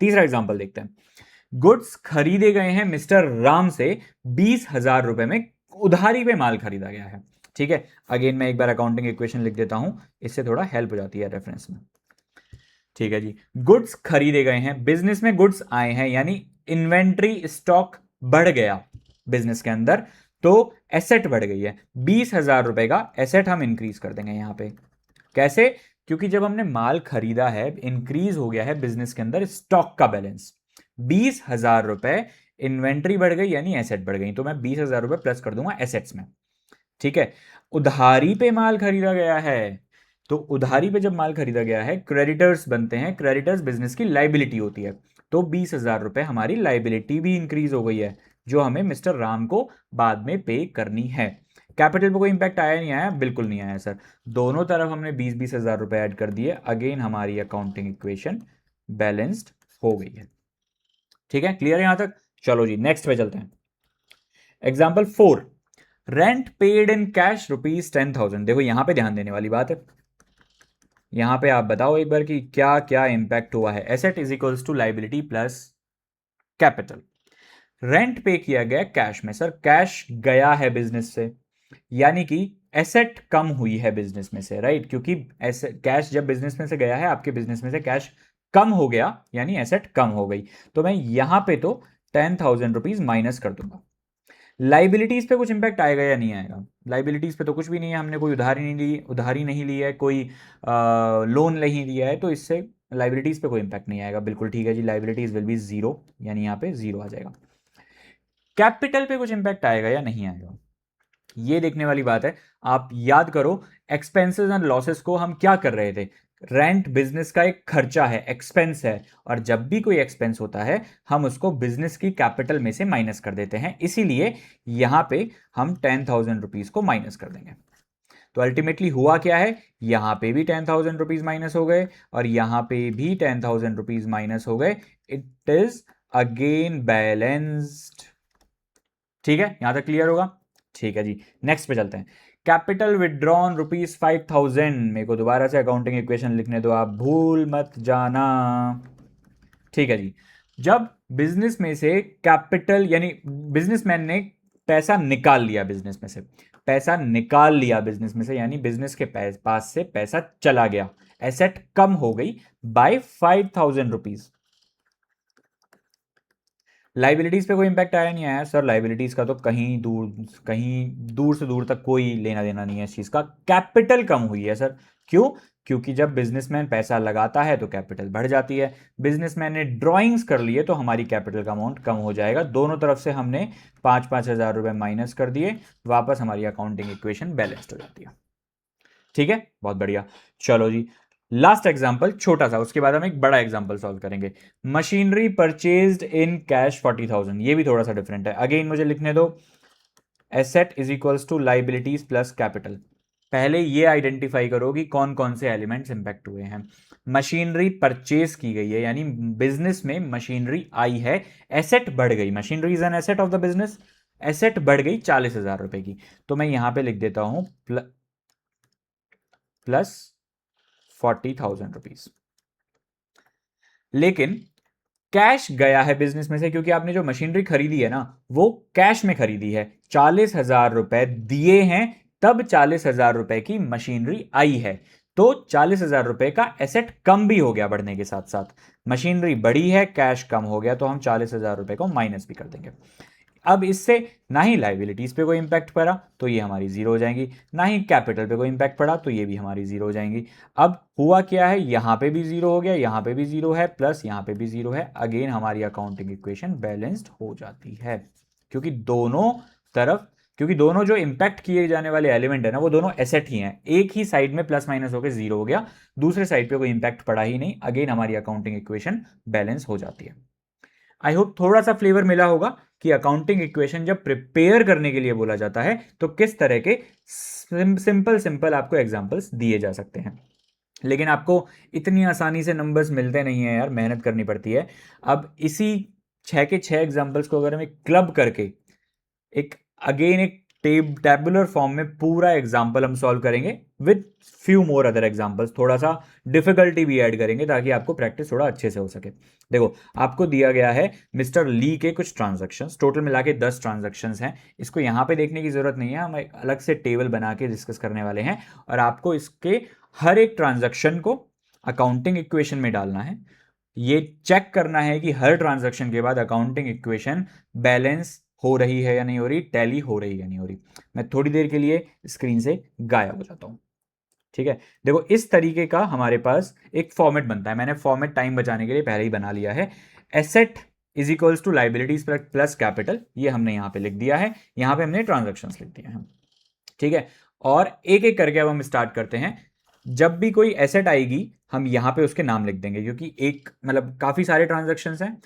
तीसरा एग्जांपल देखते हैं। गुड्स खरीदे गए हैं मिस्टर राम से 20,000 रुपए में, उधारी पे माल खरीदा गया है। ठीक है, अगेन मैं एक बार अकाउंटिंग इक्वेशन लिख देता हूं, इससे थोड़ा हेल्प हो जाती है रेफरेंस में। ठीक है जी, गुड्स खरीदे गए हैं, बिजनेस में गुड्स आए हैं, यानी इन्वेंट्री स्टॉक बढ़ गया बिजनेस के अंदर, तो एसेट बढ़ गई है। 20,000 रुपए का एसेट हम इंक्रीज कर देंगे यहां पे। कैसे? क्योंकि जब हमने माल खरीदा है, इंक्रीज हो गया है बिजनेस के अंदर स्टॉक का बैलेंस। 20,000 रुपए इन्वेंट्री बढ़ गई यानी एसेट बढ़ गई, तो मैं 20,000 रुपए प्लस कर दूंगा एसेट्स में। ठीक है, उधारी पे माल खरीदा गया है, तो उधारी पे जब माल खरीदा गया है क्रेडिटर्स बनते हैं, क्रेडिटर्स बिजनेस की लाइबिलिटी होती है, तो 20,000 रुपए हमारी लाइबिलिटी भी इंक्रीज हो गई है, जो हमें मिस्टर राम को बाद में पे करनी है। कैपिटल पे कोई इंपैक्ट आया नहीं आया? बिल्कुल नहीं आया सर, दोनों तरफ हमने 20,000 रुपए ऐड कर दिए। अगेन हमारी अकाउंटिंग इक्वेशन बैलेंस्ड हो गई है। ठीक है, क्लियर है यहां तक? चलो जी नेक्स्ट पे चलते हैं। Example 4, rent paid in cash ₹10,000। देखो यहां पे ध्यान देने वाली बात है, यहां पे आप बताओ एक बार कि क्या क्या इंपैक्ट हुआ है। Asset is equals to liability plus capital. Rent pay किया गया कैश में, सर कैश गया है बिजनेस से, यानी कि एसेट कम हुई है बिजनेस में से, राइट? क्योंकि कैश जब बिजनेस में से गया है, आपके बिजनेस में से कैश कम हो गया, यानी एसेट कम हो गई, तो मैं यहां पे तो 10,000 रुपीज माइनस कर दूंगा। लाइबिलिटीज पे कुछ इंपैक्ट आएगा या नहीं आएगा? लाइबिलिटीज पे तो कुछ भी नहीं है, हमने कोई उधारी नहीं ली है, कोई लोन नहीं लिया है, तो इससे लाइबिलिटीज पे कोई इंपैक्ट नहीं आएगा। बिल्कुल ठीक है जी, लाइबिलिटीज विल बी जीरो, यानी यहाँ पे जीरो आ जाएगा। कैपिटल पे कुछ इंपैक्ट आएगा या नहीं आएगा, ये देखने वाली बात है। आप याद करो एक्सपेंसेस एंड लॉसेस को हम क्या कर रहे थे, रेंट बिजनेस का एक खर्चा है, एक्सपेंस है, और जब भी कोई एक्सपेंस होता है हम उसको बिजनेस की कैपिटल में से माइनस कर देते हैं, इसीलिए यहां पे हम 10,000 रुपीज को माइनस कर देंगे। तो अल्टीमेटली हुआ क्या है, यहां पे भी 10,000 रुपीज माइनस हो गए और यहां पे भी 10,000 रुपीज माइनस हो गए। It is again balanced. ठीक है, यहां तक क्लियर होगा? ठीक है जी, नेक्स्ट पे चलते हैं। Capital withdrawn ₹5,000। मेरे को दोबारा से अकाउंटिंग इक्वेशन लिखने दो, आप भूल मत जाना। ठीक है जी, जब बिजनेस में से कैपिटल यानी बिजनेसमैन ने पैसा निकाल लिया बिजनेस में से, पैसा निकाल लिया बिजनेस में से, यानी बिजनेस के पास से पैसा चला गया, एसेट कम हो गई बाय 5,000 रुपीज। लाइबिलिटीज पे कोई इंपैक्ट आया नहीं आया? सर लाइबिलिटीज का तो कहीं दूर से दूर तक कोई लेना देना नहीं है इस चीज का। कैपिटल कम हुई है सर, क्यों? क्योंकि जब बिजनेसमैन पैसा लगाता है तो कैपिटल बढ़ जाती है। बिजनेसमैन ने ड्रॉइंग्स कर लिए तो हमारी कैपिटल का अमाउंट कम हो जाएगा। दोनों तरफ से हमने 5,000 रुपए माइनस कर दिए, वापस हमारी अकाउंटिंग इक्वेशन बैलेंस्ड हो जाती है। ठीक है, बहुत बढ़िया। चलो जी, लास्ट एग्जांपल छोटा सा, उसके बाद हम एक बड़ा एग्जांपल सॉल्व करेंगे। Machinery purchased in cash 40,000। ये भी थोड़ा सा डिफरेंट है, अगेन मुझे लिखने दो। Asset is equals to liabilities plus capital. पहले ये आइडेंटिफाई करो कि कौन कौन से एलिमेंट्स इंपैक्ट हुए हैं। मशीनरी परचेज की गई है, यानी बिजनेस में मशीनरी आई है, एसेट बढ़ गई, machinery is an asset of the business, asset बढ़ गई 40,000 रुपए की, तो मैं यहां पे लिख देता हूं प्लस 40,000 रुपीज। लेकिन कैश गया है बिजनेस में से, क्योंकि आपने जो मशीनरी खरीदी है ना वो कैश में खरीदी है, 40,000 रुपए दिए हैं, तब 40,000 रुपए की मशीनरी आई है, तो 40,000 रुपए का एसेट कम भी हो गया बढ़ने के साथ साथ। मशीनरी बढ़ी है, कैश कम हो गया, तो हम 40,000 रुपए को माइनस भी कर देंगे। अब इससे ना ही लाइबिलिटीज पे कोई इंपैक्ट पड़ा तो ये हमारी जीरो हो जाएंगी, ना ही कैपिटल पे कोई इंपैक्ट पड़ा तो ये भी हमारी जीरो हो जाएंगी। अब हुआ क्या है, यहां पे भी जीरो हो गया, यहां पे भी जीरो है, प्लस यहां पे भी जीरो है। अगेन हमारी अकाउंटिंग इक्वेशन बैलेंस्ड हो जाती है, क्योंकि दोनों जो इंपैक्ट किए जाने वाले एलिमेंट है ना वो दोनों एसेट ही हैं। एक ही साइड में प्लस माइनस होकर जीरो हो गया, दूसरे साइड पे कोई इंपैक्ट पड़ा ही नहीं। अगेन हमारी अकाउंटिंग इक्वेशन बैलेंस हो जाती है। आई होप थोड़ा सा फ्लेवर मिला होगा कि अकाउंटिंग इक्वेशन जब प्रिपेयर करने के लिए बोला जाता है तो किस तरह के सिंपल आपको एग्जांपल्स दिए जा सकते हैं। लेकिन आपको इतनी आसानी से नंबर्स मिलते नहीं है यार, मेहनत करनी पड़ती है। अब इसी 6 के 6 एग्जाम्पल्स को अगर हम एक क्लब करके एक अगेन एक टैबुलर फॉर्म में पूरा एग्जाम्पल हम सॉल्व करेंगे with few more other examples, थोड़ा सा डिफिकल्टी भी ऐड करेंगे ताकि आपको प्रैक्टिस थोड़ा अच्छे से हो सके। देखो, आपको दिया गया है मिस्टर ली के कुछ ट्रांजैक्शंस, टोटल मिला के 10 ट्रांजैक्शंस हैं। इसको यहाँ पे देखने की जरूरत नहीं है, हम एक अलग से टेबल बना के डिस्कस करने वाले हैं और आपको इसके हर एक ट्रांजैक्शन को अकाउंटिंग इक्वेशन में डालना है। ये चेक करना है कि हर ट्रांजैक्शन के बाद अकाउंटिंग इक्वेशन बैलेंस हो रही है या नहीं हो रही, टैली हो रही है या नहीं हो रही। मैं थोड़ी देर के लिए स्क्रीन से गायब हो जाता हूं। ठीक है, देखो इस तरीके का हमारे पास एक फॉर्मेट बनता है। मैंने फॉर्मेट टाइम बचाने के लिए पहले ही बना लिया है। Asset is equals to liabilities plus capital, ये हमने यहां पे लिख दिया है। यहां पे हमने ट्रांजैक्शंस लिख दिए हैं। ठीक है, और एक एक करके अब हम स्टार्ट करते हैं। जब भी कोई एसेट आएगी हम यहां पे उसके नाम लिख देंगे, क्योंकि एक मतलब काफी सारे ट्रांजैक्शंस हैं,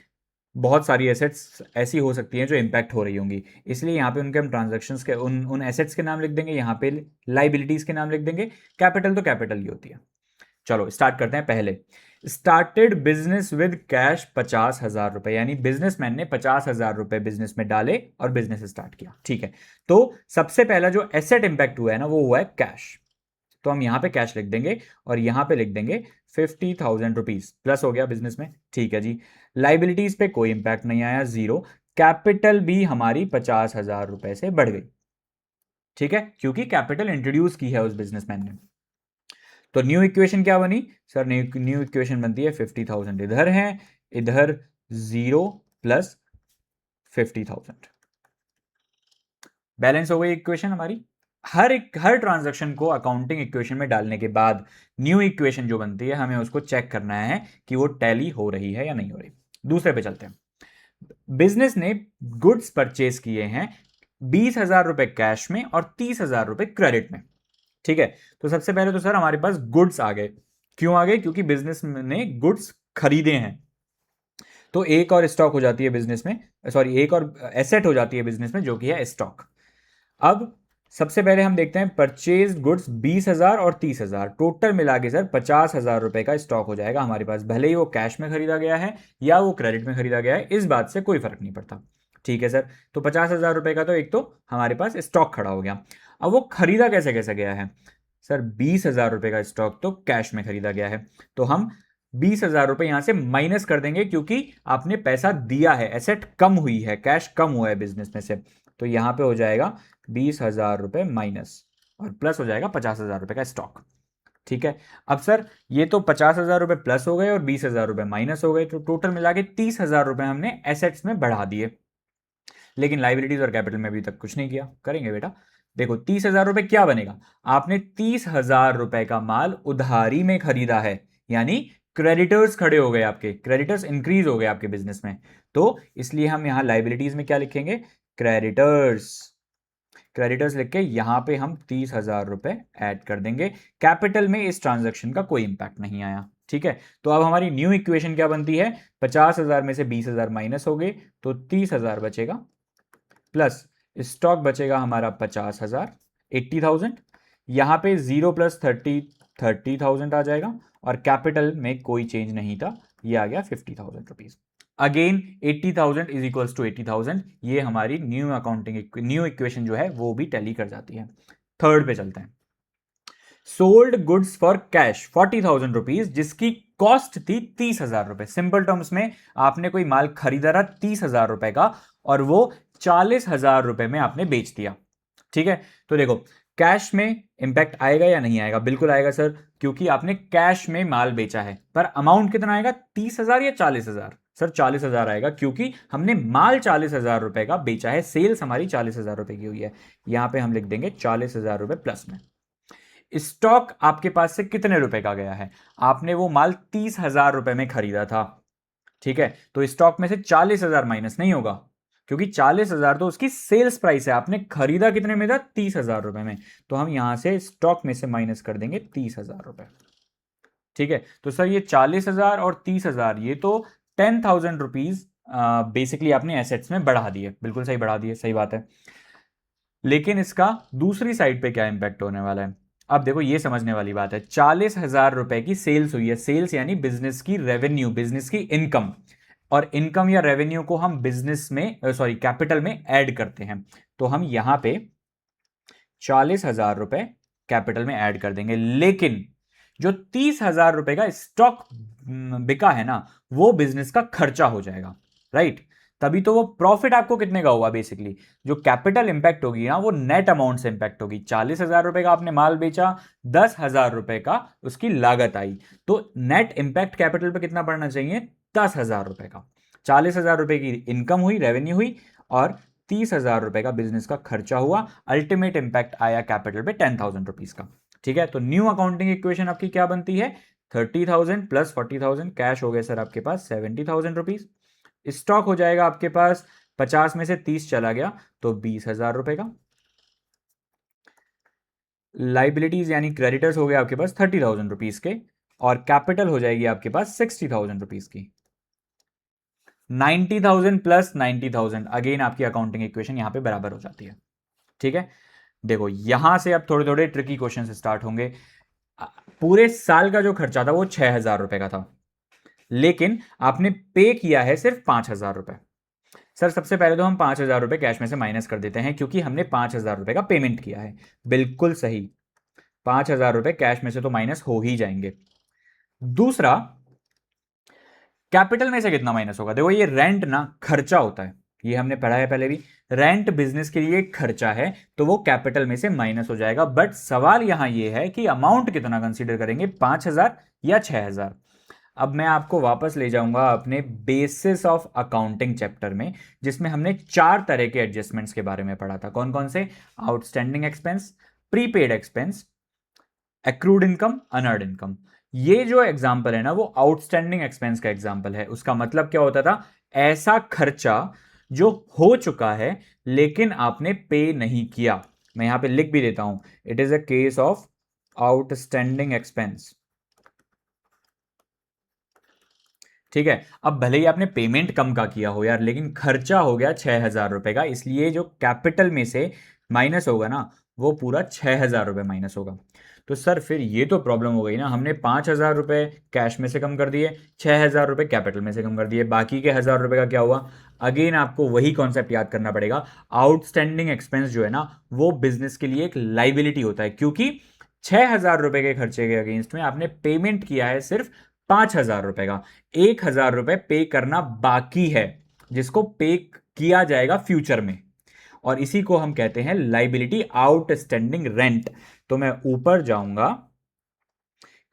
बहुत सारी एसेट्स ऐसी हो सकती हैं जो इंपैक्ट हो रही होंगी, इसलिए यहाँ पे उनके हम ट्रांजैक्शंस के उन एसेट्स के नाम लिख देंगे, यहाँ पे लाइबिलिटीज के नाम लिख देंगे। कैपिटल तो कैपिटल ही होती है। चलो स्टार्ट करते हैं। पहले स्टार्टेड बिजनेस विद कैश 50,000 रुपए, यानी बिजनेसमैन ने 50,000 रुपए बिजनेस में डाले और बिजनेस स्टार्ट किया। ठीक है, तो सबसे पहला जो एसेट इंपैक्ट हुआ है ना, वो हुआ है कैश। तो हम यहां पे कैश लिख देंगे और यहां पे लिख देंगे 50,000 रुपीज प्लस हो गया बिजनेस में। ठीक है जी, लाइबिलिटीज पे कोई इंपैक्ट नहीं आया, जीरो। कैपिटल भी हमारी 50,000 रुपए से बढ़ गई। ठीक है, क्योंकि कैपिटल इंट्रोड्यूस की है उस बिजनेसमैन ने। तो न्यू इक्वेशन क्या बनी सर? न्यू इक्वेशन बनती है 50,000 इधर है, इधर 0 प्लस 50,000, बैलेंस हो गई इक्वेशन हमारी। हर ट्रांजैक्शन को अकाउंटिंग इक्वेशन में डालने के बाद न्यू इक्वेशन जो बनती है हमें उसको चेक करना है कि वो टैली हो रही है या नहीं हो रही। दूसरे पे चलते हैं। बिजनेस ने गुड्स परचेज किए हैं 20,000 रुपए कैश में और 30,000 रुपए क्रेडिट में। ठीक है, तो सबसे पहले तो सर हमारे पास गुड्स आ गए। क्यों आ गए? क्योंकि बिजनेस ने गुड्स खरीदे हैं। तो एक और स्टॉक हो जाती है बिजनेस में, सॉरी एक और एसेट हो जाती है बिजनेस में जो कि है स्टॉक। अब सबसे पहले हम देखते हैं परचेज गुड्स 20,000 और 30,000, टोटल मिला के सर 50,000 रुपए का स्टॉक हो जाएगा हमारे पास। भले ही वो कैश में खरीदा गया है या वो क्रेडिट में खरीदा गया है, इस बात से कोई फर्क नहीं पड़ता। ठीक है सर, तो 50,000 रुपए का तो एक तो हमारे पास स्टॉक खड़ा हो गया। अब वो खरीदा कैसे कैसे गया है सर? 20,000 रुपए का स्टॉक तो कैश में खरीदा गया है, तो हम 20,000 रुपए यहां से माइनस कर देंगे, क्योंकि आपने पैसा दिया है, एसेट कम हुई है, कैश कम हुआ है बिजनेस में से। तो यहां पे हो जाएगा 20,000 रुपए माइनस और प्लस हो जाएगा 50,000 रुपए का स्टॉक। ठीक है, अब सर ये तो 50,000 रुपए प्लस हो गए और 20,000 रुपए माइनस हो गए, तो टोटल मिला के 30,000 रुपए हमने एसेट्स में बढ़ा दिए। लेकिन लाइबिलिटीज और कैपिटल में अभी तक कुछ नहीं किया। करेंगे बेटा। देखो 30,000 रुपए क्या बनेगा? आपने 30,000 रुपए का माल उधारी में खरीदा है, यानी क्रेडिटर्स खड़े हो गए आपके, क्रेडिटर्स इंक्रीज हो गए आपके बिजनेस में। तो इसलिए हम यहां लाइबिलिटीज में क्या लिखेंगे? क्रेडिटर्स। क्रेडिटर्स लिख के यहां पे हम 30,000 रुपए ऐड कर देंगे। कैपिटल में इस ट्रांजैक्शन का कोई इंपैक्ट नहीं आया। ठीक है, तो अब हमारी न्यू इक्वेशन क्या बनती है? 50,000 में से 20,000 माइनस हो गए तो 30,000 बचेगा, प्लस स्टॉक बचेगा हमारा 50,000, 80,000। यहां पे 0 प्लस 30,000 आ जाएगा और कैपिटल में कोई चेंज नहीं था, ये आ गया 50,000 rupees. Again 80,000 is equals to 80,000, ये हमारी न्यू इक्वेशन जो है वो भी टैली कर जाती है। थर्ड पे चलते हैं। Sold goods for cash 40,000 rupees, जिसकी कॉस्ट थी 30,000 रुपए। सिंपल टर्म्स में आपने कोई माल खरीदा रहा 30,000 रुपए का और वो 40,000 रुपए में आपने बेच दिया। ठीक है, तो देखो कैश में इंपैक्ट आएगा या नहीं आएगा? बिल्कुल आएगा सर, क्योंकि आपने कैश में माल बेचा है। पर अमाउंट कितना आएगा? 30,000 या 40,000? सर 40,000 आएगा, क्योंकि हमने माल 40,000 रुपए का बेचा है, सेल्स हमारी 40,000 रुपए की हुई है। यहां पे हम लिख देंगे 40,000 रुपए प्लस में। स्टॉक आपके पास से कितने रुपए का गया है? आपने वो माल 30,000 रुपए में खरीदा था। ठीक है, तो स्टॉक में से 40,000 माइनस नहीं होगा, क्योंकि 40,000 तो उसकी सेल्स प्राइस है। आपने खरीदा कितने में था? 30,000 रुपए में, तो हम यहां से स्टॉक में से माइनस कर देंगे 30,000 रुपए। ठीक है, तो सर ये 40,000 और 30,000 ये तो 10,000 रुपीज बेसिकली आपने एसेट्स में बढ़ा दिए। बिल्कुल सही बढ़ा दिए, सही बात है। लेकिन इसका दूसरी साइड पे क्या इंपैक्ट होने वाला है? अब देखो ये समझने वाली बात है, 40,000 रुपए की सेल्स हुई है, सेल्स यानी बिजनेस की रेवेन्यू, बिजनेस की इनकम, और इनकम या रेवेन्यू को हम बिजनेस में सॉरी कैपिटल में ऐड करते हैं, तो हम यहां पे 40,000 रुपए कैपिटल में ऐड कर देंगे। लेकिन जो 30,000 रुपए का स्टॉक बिका है ना, वो बिजनेस का खर्चा हो जाएगा, राइट? तभी तो वो प्रॉफिट आपको कितने का होगा, बेसिकली जो कैपिटल इंपैक्ट होगी ना वो नेट अमाउंट से इंपैक्ट होगी। 40,000 रुपए का आपने माल बेचा, 10,000 रुपए का उसकी लागत आई, तो नेट इंपैक्ट कैपिटल पे कितना पड़ना चाहिए, 10,000 रुपए का। 40,000 रुपए की इनकम हुई, रेवेन्यू हुई, और 30,000 रुपए का बिजनेस का खर्चा हुआ, अल्टीमेट इंपैक्ट आया कैपिटल पे 10,000 रुपीज का। ठीक है, तो न्यू अकाउंटिंग इक्वेशन आपकी क्या बनती है, 30,000 प्लस 40,000, कैश हो गए सर आपके पास 70,000 रुपीज, स्टॉक हो जाएगा आपके पास 50 में से 30 चला गया तो 20,000 रुपए का, लाइबिलिटीज यानी क्रेडिटर्स हो गए आपके पास 30,000 रुपीज के, और कैपिटल हो जाएगी आपके पास 60,000 रुपीज की। 90,000 प्लस 90,000, अगेन आपकी अकाउंटिंग इक्वेशन यहां पे बराबर हो जाती है। ठीक है, देखो यहां से अब थोड़े थोड़े ट्रिकी क्वेश्चन स्टार्ट होंगे। पूरे साल का जो खर्चा था वो 6,000 रुपए का था, लेकिन आपने पे किया है सिर्फ 5,000 रुपए। सर सबसे पहले तो हम 5,000 रुपए कैश में से माइनस कर देते हैं, क्योंकि हमने 5,000 रुपए का पेमेंट किया है। बिल्कुल सही, 5,000 रुपए कैश में से तो माइनस हो ही जाएंगे। दूसरा, कैपिटल में से कितना माइनस होगा, देखो ये रेंट ना खर्चा होता है, ये हमने पढ़ा है पहले भी, रेंट बिजनेस के लिए एक खर्चा है, तो वो कैपिटल में से माइनस हो जाएगा। बट सवाल यहां ये है कि अमाउंट कितना कंसीडर करेंगे, 5,000 या 6,000। अब मैं आपको वापस ले जाऊंगा अपने बेसिस ऑफ अकाउंटिंग चैप्टर में, जिसमें हमने 4 तरह के एडजस्टमेंट्स के बारे में पढ़ा था। कौन कौन से, outstanding expense, prepaid expense, accrued income, unearned income. ये जो एग्जांपल है ना वो आउटस्टैंडिंग एक्सपेंस का एग्जांपल है। उसका मतलब क्या होता था, ऐसा खर्चा जो हो चुका है लेकिन आपने पे नहीं किया। मैं यहां पे लिख भी देता हूं, it is a case of outstanding expense. ठीक है, अब भले ही आपने पेमेंट कम का किया हो यार, लेकिन खर्चा हो गया 6,000 रुपए का, इसलिए जो कैपिटल में से माइनस होगा ना वो पूरा 6,000 रुपए माइनस होगा। तो सर फिर ये तो प्रॉब्लम हो गई ना, हमने 5,000 रुपए कैश में से कम कर दिए, 6,000 रुपए कैपिटल में से कम कर दिए, बाकी के 1,000 रुपए का क्या हुआ। अगेन आपको वही कॉन्सेप्ट याद करना पड़ेगा, आउटस्टैंडिंग एक्सपेंस जो है ना वो बिजनेस के लिए एक लाइबिलिटी होता है, क्योंकि 6,000 रुपए के खर्चे के अगेंस्ट में आपने पेमेंट किया है सिर्फ 5,000 रुपए का, 1,000 रुपए पे करना बाकी है, जिसको पे किया जाएगा फ्यूचर में, और इसी को हम कहते हैं लाइबिलिटी आउटस्टैंडिंग रेंट। तो मैं ऊपर जाऊंगा,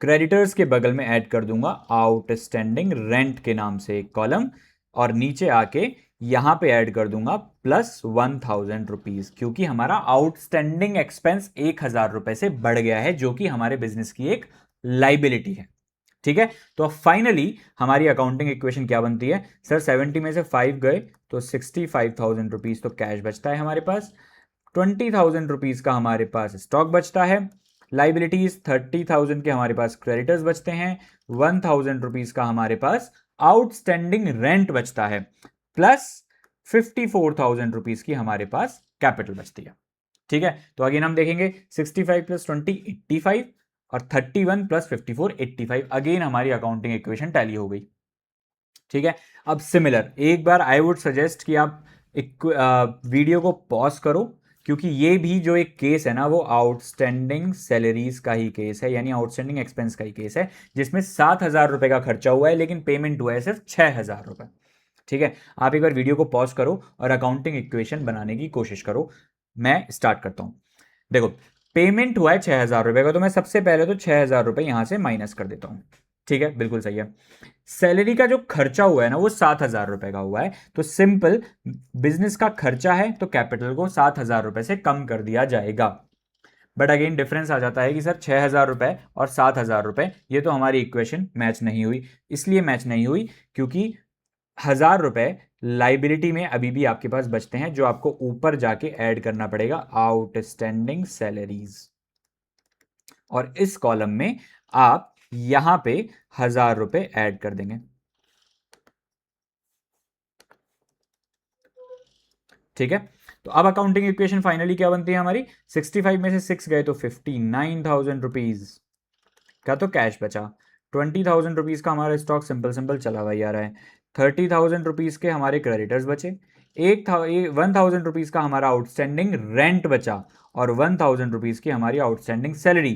क्रेडिटर्स के बगल में ऐड कर दूंगा आउटस्टैंडिंग रेंट के नाम से एक कॉलम, और नीचे आके यहां पे ऐड कर दूंगा प्लस 1,000 रुपीज, क्योंकि हमारा आउटस्टैंडिंग एक्सपेंस 1,000 रुपए से बढ़ गया है, जो कि हमारे बिजनेस की एक लाइबिलिटी है। ठीक है, तो फाइनली हमारी अकाउंटिंग इक्वेशन क्या बनती है, सर 70 में से 5 गए तो 65,000 रुपीज तो कैश बचता है हमारे पास, 20,000 रुपीज का हमारे पास स्टॉक बचता है, लाइबिलिटीज 30,000 के हमारे पास क्रेडिटर्स बचते हैं, 1,000 रुपीज का हमारे पास आउटस्टैंडिंग रेंट बचता है, प्लस 54,000 रुपीज की हमारे पास कैपिटल बचती है। ठीक है, तो अगेन हम देखेंगे 65 प्लस 20 85, और 31 प्लस 54 85, अगेन हमारी अकाउंटिंग इक्वेशन टैली हो गई। ठीक है, अब सिमिलर एक बार आई वुड सजेस्ट कि आप एक वीडियो को पॉज करो, क्योंकि ये भी जो एक केस है ना वो आउटस्टैंडिंग सैलरीज का ही केस है, यानी आउटस्टैंडिंग एक्सपेंस का ही केस है, जिसमें 7,000 रुपए का खर्चा हुआ है लेकिन पेमेंट हुआ है सिर्फ 6,000 रुपए। ठीक है, आप एक बार वीडियो को पॉज करो और अकाउंटिंग इक्वेशन बनाने की कोशिश करो। मैं स्टार्ट करता हूं। देखो, पेमेंट हुआ है 6,000 रुपए का, तो मैं सबसे पहले तो 6,000 रुपए यहां से माइनस कर देता हूं। ठीक है, बिल्कुल सही है। सैलरी का जो खर्चा हुआ है ना वो 7,000 रुपए का हुआ है, तो सिंपल, बिजनेस का खर्चा है तो कैपिटल को 7,000 रुपए से कम कर दिया जाएगा। बट अगेन डिफरेंस आ जाता है कि सर 6,000 रुपए और 7,000 रुपए, ये तो हमारी इक्वेशन मैच नहीं हुई। इसलिए मैच नहीं हुई क्योंकि 1,000 रुपए लाइबिलिटी में अभी भी आपके पास बचते हैं, जो आपको ऊपर जाके ऐड करना पड़ेगा आउटस्टैंडिंग सैलरीज, और इस कॉलम में आप यहां पे 1,000 रुपए ऐड कर देंगे। ठीक है, तो अब अकाउंटिंग इक्वेशन फाइनली क्या बनती है हमारी, 65 में से 6 गए तो 59,000 रुपीज का तो कैश बचा। 20,000 रुपीज का हमारा स्टॉक सिंपल सिंपल चला हुआ आ रहा है। 30,000 रुपीज के हमारे क्रेडिटर्स बचे। 1,000 रुपीज का हमारा आउटस्टैंडिंग रेंट बचा और 1,000 रुपीज की हमारी आउटस्टैंडिंग सैलरी।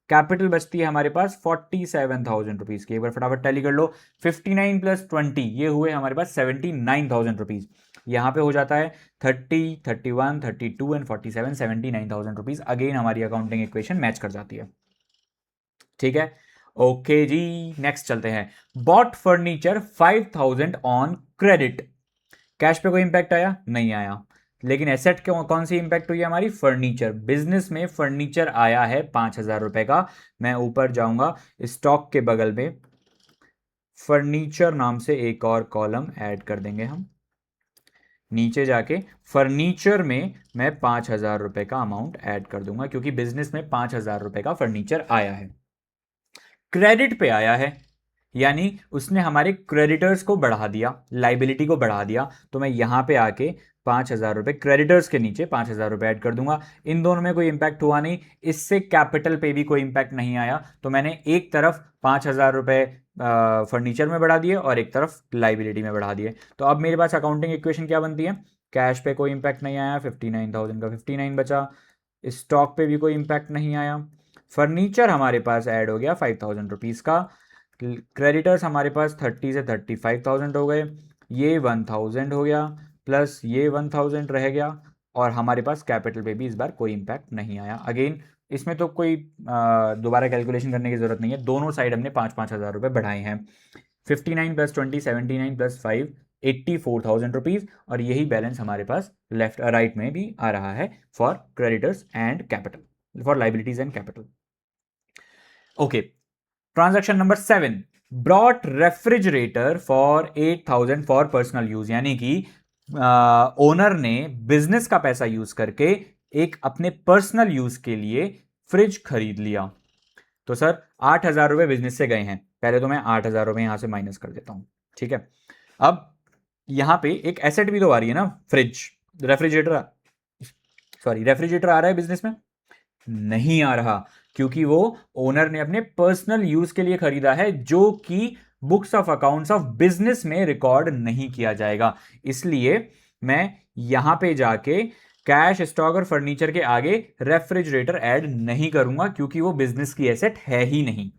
कैपिटल बचती है हमारे पास 47,000 रुपीज की। एक बार फटाफट टैली कर लो, 59 प्लस 20 ये हुए हमारे पास 79,000 रुपीज। यहाँ पे हो जाता है 30, 31, 32 एंड 47, 79,000 रुपीज। अगेन हमारी अकाउंटिंग इक्वेशन मैच कर जाती है। ठीक है, ओके जी, नेक्स्ट चलते हैं। Bought furniture 5,000 on credit. Cash पे कोई इंपैक्ट आया नहीं आया, लेकिन एसेट कौन सी इंपैक्ट हुई है हमारी, फर्नीचर। बिजनेस में फर्नीचर आया है 5,000 रुपए का। मैं ऊपर जाऊंगा, स्टॉक के बगल में फर्नीचर नाम से एक और कॉलम ऐड कर देंगे हम। नीचे जाके फर्नीचर में मैं 5,000 रुपए का अमाउंट ऐड कर दूंगा, क्योंकि बिजनेस में 5,000 रुपए का फर्नीचर आया है। क्रेडिट पे आया है, यानी उसने हमारे क्रेडिटर्स को बढ़ा दिया, लाइबिलिटी को बढ़ा दिया। तो मैं यहां पे आके 5,000 रुपए क्रेडिटर्स के नीचे 5,000 रुपए ऐड कर दूंगा। इन दोनों में कोई इंपैक्ट हुआ नहीं, इससे कैपिटल पे भी कोई इंपैक्ट नहीं आया। तो मैंने एक तरफ 5,000 रुपए फर्नीचर में बढ़ा दिए और एक तरफ लाइबिलिटी में बढ़ा दिए। तो अब मेरे पास अकाउंटिंग इक्वेशन क्या बनती है, कैश पे कोई इंपैक्ट नहीं आया, 59,000 का 59 बचा। स्टॉक पे भी कोई इंपैक्ट नहीं आया। फर्नीचर हमारे पास ऐड हो गया 5,000 रुपीज़ का। क्रेडिटर्स हमारे पास 30 से 35,000 हो गए। ये 1,000 हो गया, प्लस ये 1,000 रह गया। और हमारे पास कैपिटल पे भी इस बार कोई इंपैक्ट नहीं आया। अगेन इसमें तो कोई दोबारा कैलकुलेशन करने की जरूरत नहीं है, दोनों साइड हमने 5,000 रुपये बढ़ाए हैं। 59 प्लस 20 79 प्लस 5 84,000 रुपीज़। और यही बैलेंस हमारे पास लेफ्ट राइट में भी आ रहा है for creditors and capital, for liabilities and capital. Okay, transaction number 7, brought refrigerator for 8,000 for personal use. यानी कि ओनर ने बिजनेस का पैसा यूज करके एक अपने पर्सनल यूज के लिए फ्रिज खरीद लिया। तो सर 8,000 रुपए बिजनेस से गए हैं, पहले तो मैं 8,000 रुपए यहां से माइनस कर देता हूं। ठीक है, अब यहां पे एक एसेट भी तो आ रही है ना, फ्रिज, रेफ्रिजरेटर, सॉरी रेफ्रिजरेटर आ रहा है बिजनेस में, नहीं आ रहा, क्योंकि वो ओनर ने अपने पर्सनल यूज के लिए खरीदा है, जो कि books of accounts of business में रिकॉर्ड नहीं किया जाएगा। इसलिए मैं यहां पे जाके कैश, स्टॉक और फर्नीचर के आगे रेफ्रिजरेटर ऐड नहीं करूंगा, क्योंकि वो बिजनेस की एसेट है ही नहीं।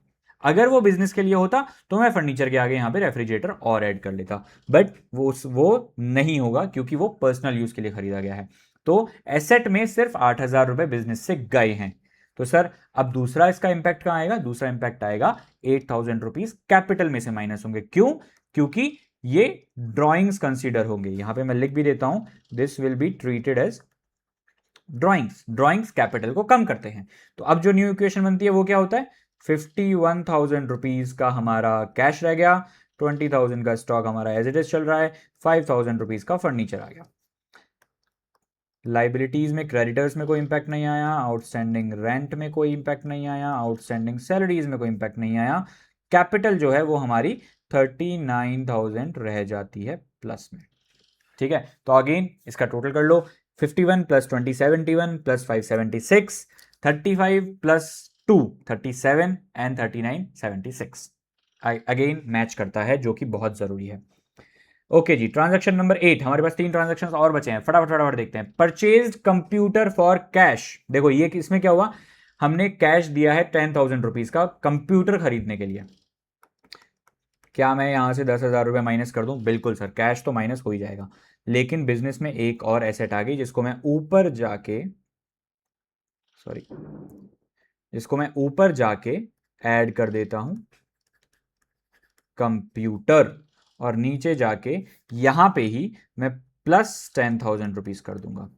अगर वो बिजनेस के लिए होता तो मैं फर्नीचर के आगे यहां पे रेफ्रिजरेटर और ऐड कर लेता, बट वो नहीं होगा, क्योंकि वो पर्सनल यूज के लिए खरीदा गया है। तो एसेट में सिर्फ 8,000 रुपए बिजनेस से गए हैं। तो सर अब दूसरा इसका इंपैक्ट कहां आएगा, दूसरा इंपैक्ट आएगा 8,000 रुपीज कैपिटल में से माइनस होंगे। क्यों, क्योंकि ये ड्रॉइंग्स कंसीडर होंगे। यहां पे मैं लिख भी देता हूं, this will be treated as drawings. Drawings capital को कम करते हैं। तो अब जो न्यू इक्वेशन बनती है वो क्या होता है, 51,000 रुपीज का हमारा कैश रह गया, 20,000 का स्टॉक हमारा एज इट इज चल रहा है, 5,000 रुपीज का फर्नीचर आ गया। लाइबिलिटीज में क्रेडिटर्स में कोई इंपैक्ट नहीं आया, आउटस्टैंडिंग रेंट में कोई इंपैक्ट नहीं आया, आउटस्टैंडिंग सैलरीज में कोई इंपैक्ट नहीं आया। कैपिटल जो है वो हमारी 39,000 रह जाती है प्लस में। ठीक है, तो अगेन इसका टोटल कर लो, 51 plus 20 71 plus 5 76, 35 plus 2 37 and 39 76। Again match करता है, जो कि बहुत जरूरी है। ओके जी, ट्रांजैक्शन नंबर 8, हमारे पास 3 ट्रांजैक्शन और बचे हैं, फटाफट फटाफट देखते हैं। Purchase computer for cash. देखो ये इसमें क्या हुआ, हमने कैश दिया है 10,000 रुपीज का कंप्यूटर खरीदने के लिए। क्या मैं यहां से 10,000 रुपये माइनस कर दूं, बिल्कुल सर, कैश तो माइनस हो ही जाएगा। लेकिन बिजनेस में एक और एसेट आ गई, जिसको मैं ऊपर जाके, सॉरी, जिसको मैं ऊपर जाके ऐड कर देता हूं कंप्यूटर, और नीचे जाके यहां पे ही मैं प्लस 10,000 रुपीज कर दूंगा।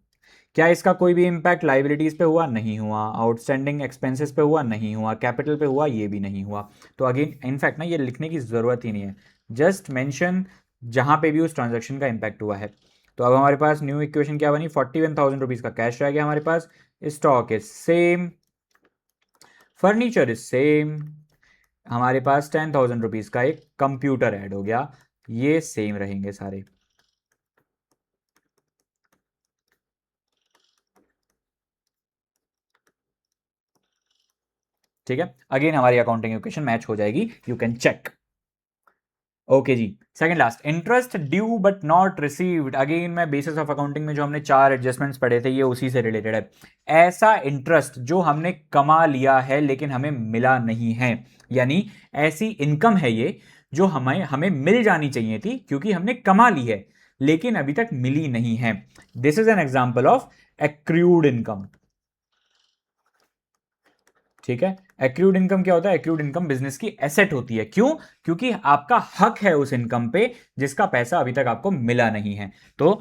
क्या इसका कोई भी इंपैक्ट लाइबिलिटीज पे हुआ, नहीं हुआ। आउटस्टैंडिंग एक्सपेंसेस पे हुआ, नहीं हुआ। कैपिटल पे हुआ, ये भी नहीं हुआ। तो अगेन इनफैक्ट ना ये लिखने की जरूरत ही नहीं है, जस्ट मेंशन जहां पे भी उस ट्रांजेक्शन का इंपैक्ट हुआ है। तो अब हमारे पास न्यू इक्वेशन क्या बनी, 41,000 रुपीज का कैश रह गया हमारे पास, stock is same, furniture is same, हमारे पास 10,000 रुपीज का एक कंप्यूटर ऐड हो गया, ये सेम रहेंगे सारे। ठीक है, अगेन हमारी अकाउंटिंग इक्वेशन मैच हो जाएगी, यू कैन चेक। ओके जी, second last, interest due but not received. Again मैं बेसिस ऑफ अकाउंटिंग में जो हमने 4 एडजस्टमेंट्स पढ़े थे ये उसी से रिलेटेड है। ऐसा इंटरेस्ट जो हमने कमा लिया है लेकिन हमें मिला नहीं है, यानी ऐसी इनकम है ये जो हमें हमें मिल जानी चाहिए थी क्योंकि हमने कमा ली है लेकिन अभी तक मिली नहीं है। This is an example of accrued income. ठीक है, एक्रूड इनकम क्या होता है? एक्रूड इनकम बिजनेस की एसेट होती है। क्यों? क्योंकि आपका हक है उस इनकम पे जिसका पैसा अभी तक आपको मिला नहीं है। तो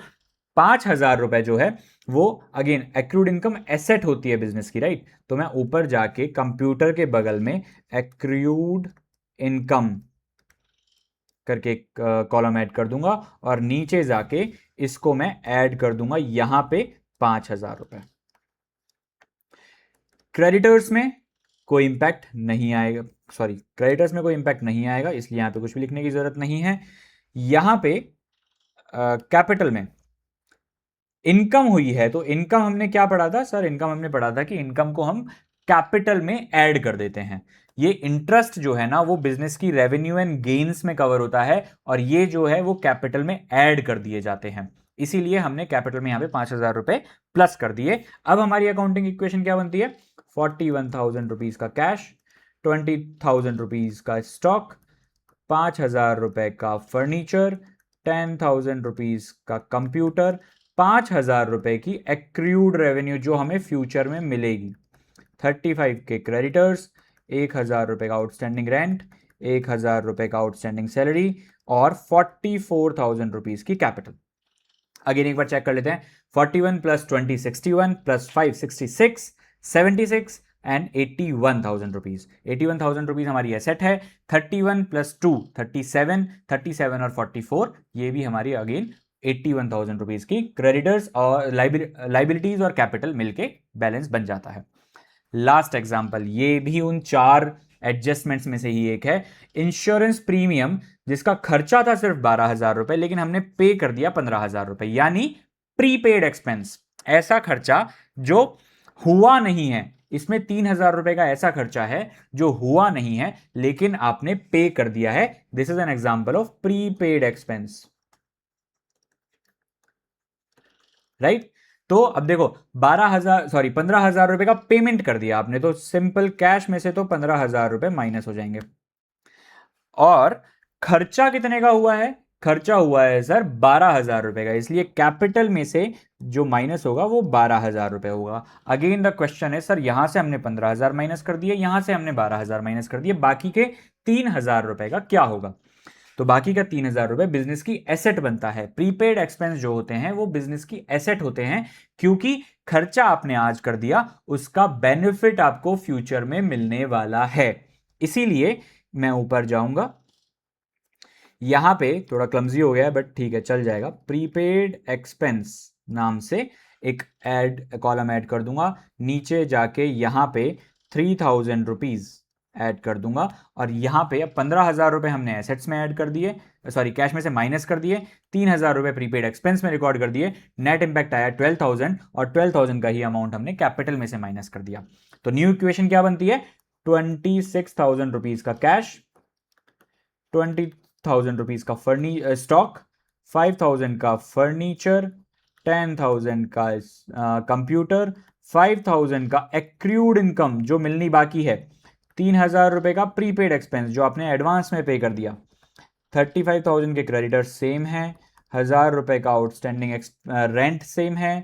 5,000 रुपए जो है वो अगेन एक्रूड इनकम एसेट होती है बिजनेस की, राइट? तो मैं ऊपर जाके कंप्यूटर के बगल में एक्रूड इनकम करके एक कॉलम ऐड कर दूंगा और नीचे जाके इसको मैं ऐड कर दूंगा यहां पे 5,000 रुपए। क्रेडिटर्स में कोई इंपैक्ट नहीं आएगा, सॉरी क्रेडिटर्स में कोई इंपैक्ट नहीं आएगा इसलिए यहां पे कुछ भी लिखने की जरूरत नहीं है। यहां पे कैपिटल में इनकम हुई है तो इनकम हमने क्या पढ़ा था सर? इनकम हमने पढ़ा था कि इनकम को हम कैपिटल में ऐड कर देते हैं। ये इंटरेस्ट जो है ना वो बिजनेस की रेवेन्यू एंड गेन्स में कवर होता है और ये जो है वो कैपिटल में ऐड कर दिए जाते हैं, इसीलिए हमने कैपिटल में यहां पे 5,000 रुपए प्लस कर दिए। अब हमारी अकाउंटिंग इक्वेशन क्या बनती है? 41,000 रुपीज का कैश, 20,000 रुपीज का स्टॉक, 5,000 रुपए का फर्नीचर, 10,000 रुपीज का कंप्यूटर, 5,000 रुपए की एक्रूड रेवेन्यू जो हमें फ्यूचर में मिलेगी, 35 के क्रेडिटर्स, 1,000 रुपए का आउटस्टैंडिंग रेंट, 1,000 रुपए का आउटस्टैंडिंग सैलरी और 44,000 रुपीज की कैपिटल। अगेन एक बार चेक कर लेते हैं, 41 plus 20 61 plus 5 66 76 and 81,000 rupees. 81,000 rupees हमारी एसेट है। 31 प्लस 2 37 37 और 44 ये भी हमारी अगेन 81,000 रुपीज की क्रेडिटर्स और लाइबिलिटीज और कैपिटल मिलके बैलेंस बन जाता है। लास्ट एग्जांपल, ये भी उन 4 एडजस्टमेंट्स में से ही एक है। इंश्योरेंस प्रीमियम जिसका खर्चा था सिर्फ 12,000 रुपए लेकिन हमने पे कर दिया 15,000 रुपए, यानी प्रीपेड एक्सपेंस। ऐसा खर्चा जो हुआ नहीं है, इसमें 3,000 रुपए का ऐसा खर्चा है जो हुआ नहीं है लेकिन आपने पे कर दिया है। This is an example of prepaid expense, right? तो अब देखो 15,000 रुपए का पेमेंट कर दिया आपने तो सिंपल कैश में से तो 15,000 रुपए माइनस हो जाएंगे। और खर्चा कितने का हुआ है? खर्चा हुआ है सर 12,000 रुपए का, इसलिए कैपिटल में से जो माइनस होगा वो 12,000 रुपए होगा। अगेन द क्वेश्चन है सर यहां से हमने 15,000 माइनस कर दिए, यहां से हमने 12,000 माइनस कर दिए, बाकी के 3,000 रुपए का क्या होगा? तो बाकी का 3,000 रुपए बिजनेस की एसेट बनता है। प्रीपेड एक्सपेंस जो होते हैं वो बिजनेस की एसेट होते हैं क्योंकि खर्चा आपने आज कर दिया, उसका बेनिफिट आपको फ्यूचर में मिलने वाला है। इसीलिए मैं ऊपर जाऊंगा, यहां पे थोड़ा क्लमजी हो गया बट ठीक है चल जाएगा, प्रीपेड एक्सपेंस नाम से एक कॉलम ऐड कर दूंगा, नीचे जाके यहां पे 3,000 रुपीज ऐड कर दूंगा और यहां पे अब 15,000 रुपए हमने एसेट्स में ऐड कर दिए, सॉरी कैश में से माइनस कर दिए, 3,000 रुपए प्रीपेड एक्सपेंस में रिकॉर्ड कर दिए, नेट इंपैक्ट आया 12,000 और 12,000 का ही अमाउंट हमने कैपिटल में से माइनस कर दिया। तो न्यू इक्वेशन क्या बनती है? 26,000 रुपीज का कैश, 20,000 रुपीज का स्टॉक, 5,000 का फर्नीचर, 10,000 का कंप्यूटर, 5,000 का एक्रूड इनकम जो मिलनी बाकी है, 3,000 रुपए का प्रीपेड एक्सपेंस जो आपने एडवांस में पे कर दिया, 35,000 के क्रेडिटर सेम है, 1,000 रुपए का आउटस्टैंडिंग रेंट सेम है,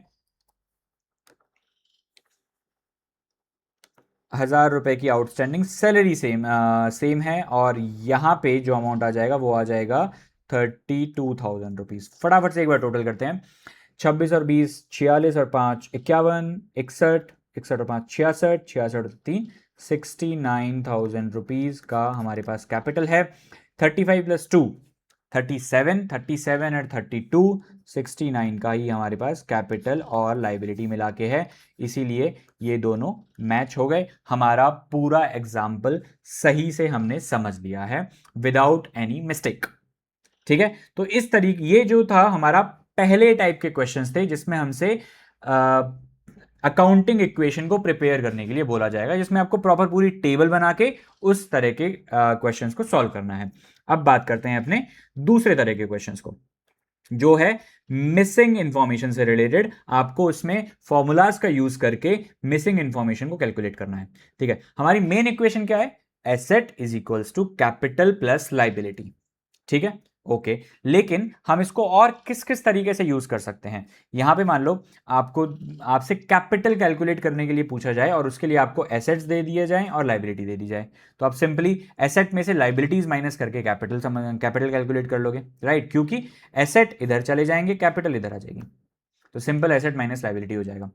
1,000 रुपए की आउटस्टैंडिंग सैलरी सेम है और यहां पे जो अमाउंट आ जाएगा वो आ जाएगा 32,000 रुपीज। फटाफट से एक बार टोटल करते हैं, 26 और 20 46 और 5 51, 61 61 और 5 66, 66 और 3 69,000 रुपीज का हमारे पास कैपिटल है। 35 प्लस 2 37, 37 और 32 69 का ही हमारे पास कैपिटल और लाइबिलिटी मिला के है, इसीलिए ये दोनों मैच हो गए। हमारा पूरा एग्जाम्पल सही से हमने समझ लिया है विदाउट एनी मिस्टेक। ठीक है, तो इस तरीके ये जो था हमारा पहले टाइप के क्वेश्चंस थे जिसमें हमसे अकाउंटिंग इक्वेशन को प्रिपेयर करने के लिए बोला जाएगा, जिसमें आपको प्रॉपर पूरी टेबल बना के उस तरह के क्वेश्चंस को सॉल्व करना है। अब बात करते हैं अपने दूसरे तरह के क्वेश्चंस को, जो है मिसिंग इंफॉर्मेशन से रिलेटेड। आपको उसमें फॉर्मूलाज का यूज करके मिसिंग इंफॉर्मेशन को कैलकुलेट करना है। ठीक है, हमारी मेन इक्वेशन क्या है? Asset is equals to capital plus liability. ठीक है, ओके। लेकिन हम इसको और किस किस तरीके से यूज कर सकते हैं? यहां पे मान लो आपको आपसे कैपिटल कैलकुलेट करने के लिए पूछा जाए और उसके लिए आपको एसेट्स दे दिए जाएं और लाइबिलिटी दे दी जाए, तो आप सिंपली एसेट में से लाइबिलिटीज माइनस करके कैपिटल कैलकुलेट कर लोगे, राइट? क्योंकि एसेट इधर चले जाएंगे, कैपिटल इधर आ जाएगी, तो सिंपल एसेट माइनस लाइबिलिटी हो जाएगा।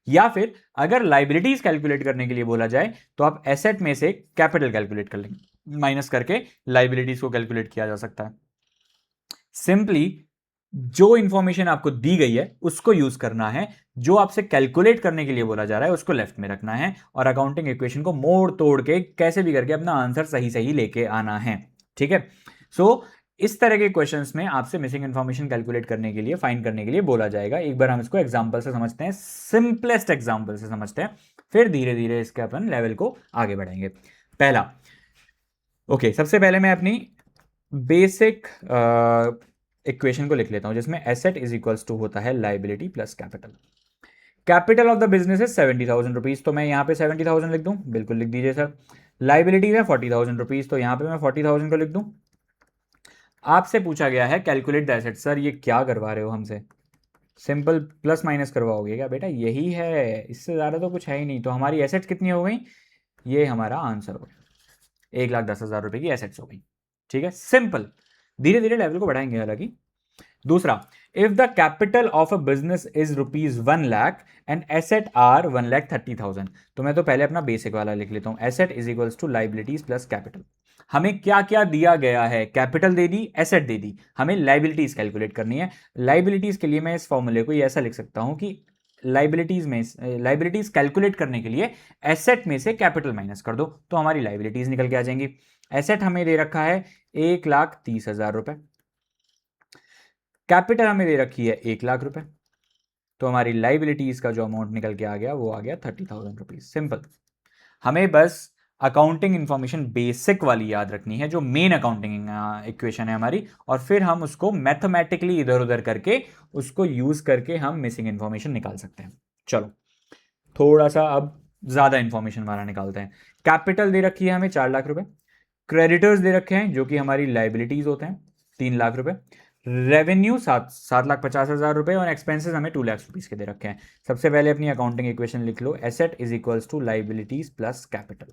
या फिर अगर लाइबिलिटीज कैलकुलेट करने के लिए बोला जाए तो आप एसेट में से कैपिटल कैलकुलेट कर लेंगे, माइनस करके लाइबिलिटीज को कैलकुलेट किया जा सकता है। सिंपली जो इंफॉर्मेशन आपको दी गई है उसको यूज करना है, जो आपसे कैलकुलेट करने के लिए बोला जा रहा है उसको लेफ्ट में रखना है, और अकाउंटिंग इक्वेशन को मोड़ तोड़ के कैसे भी करके अपना आंसर सही सही लेके आना है। ठीक है, सो इस तरह के क्वेश्चंस में आपसे मिसिंग इंफॉर्मेशन कैलकुलेट करने के लिए, फाइंड करने के लिए बोला जाएगा। एक बार हम इसको एग्जांपल से समझते हैं, सिंपलेस्ट एग्जांपल से समझते हैं, फिर धीरे धीरे इसके अपन लेवल को आगे बढ़ाएंगे। पहला, ओके, सबसे पहले मैं अपनी बेसिक इक्वेशन को लिख लेता हूं, जिसमें एसेट इज इक्वल्स टू होता है liability plus capital. Capital of the business है 70,000 रुपीज, तो मैं यहां पे 70,000 लिख दूं, बिल्कुल लिख दीजिए सर। लाइबिलिटीज है 40,000 रुपीज, तो यहां पे मैं 40,000 को लिख दूं। आपसे पूछा गया है कैलकुलेट द एसेट। सर ये क्या करवा रहे हो हमसे? सिंपल प्लस माइनस करवाओगे क्या बेटा? यही है, इससे ज़्यादा तो कुछ है ही नहीं। तो हमारी एसेट्स कितनी हो गई? ये हमारा आंसर हो गया, 1,10,000 रुपए की एसेट्स हो गई। ठीक है, सिंपल। धीरे धीरे लेवल को बढ़ाएंगे हालांकि। दूसरा, if the capital of a business is rupees 1,00,000 and asset are 1,30,000, तो मैं तो पहले अपना बेसिक वाला लिख लेता हूं, asset is equals to liabilities plus capital. हमें क्या क्या दिया गया है? कैपिटल दे दी, एसेट दे दी, हमें लाइबिलिटीज कैलकुलेट करनी है। लाइबिलिटीज के लिए मैं इस फॉर्मूले को ऐसा लिख सकता हूं कि लाइबिलिटीज कैलकुलेट करने के लिए एसेट में से कैपिटल माइनस कर दो, तो हमारी लाइबिलिटीज निकल के आ जाएंगी। एसेट हमें दे रखा है 1,30,000 रुपए, कैपिटल हमें दे रखी है 1,00,000 रुपए, तो हमारी लाइबिलिटीज का जो अमाउंट निकल के आ गया वो आ गया 30,000 रुपीज। सिंपल। हमें बस अकाउंटिंग इंफॉर्मेशन बेसिक वाली याद रखनी है, जो मेन अकाउंटिंग इक्वेशन है हमारी, और फिर हम उसको मैथमेटिकली इधर उधर करके उसको यूज करके हम मिसिंग इंफॉर्मेशन निकाल सकते हैं। चलो थोड़ा सा अब ज्यादा इंफॉर्मेशन हमारा निकालते हैं। कैपिटल दे रखी है हमें 4,00,000 रुपए, क्रेडिटर्स दे रखे हैं जो कि हमारी लाइबिलिटीज होते हैं 3,00,000 रुपए, रेवेन्यू 7,50,000 रुपए, और एक्सपेंसेस हमें 2,00,000 रुपीज के दे रखे हैं। सबसे पहले अपनी अकाउंटिंग इक्वेशन लिख लो, asset is equals to liabilities plus capital.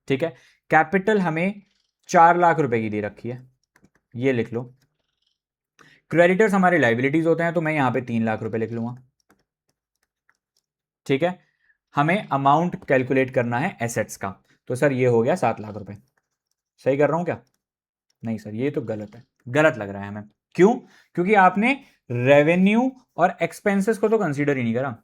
ठीक है, कैपिटल हमें 4,00,000 रुपए की दे रखी है, ये लिख लो। क्रेडिटर्स हमारे लाइबिलिटीज होते हैं, तो मैं यहां पे 3,00,000 रुपए लिख लूंगा। ठीक है, हमें अमाउंट कैलकुलेट करना है एसेट्स का, तो सर ये हो गया 7,00,000 रुपए। सही कर रहा हूं क्या? नहीं सर, ये तो गलत है, गलत लग रहा है हमें। क्यों? क्योंकि आपने रेवेन्यू और एक्सपेंसेस को तो कंसीडर ही नहीं करा।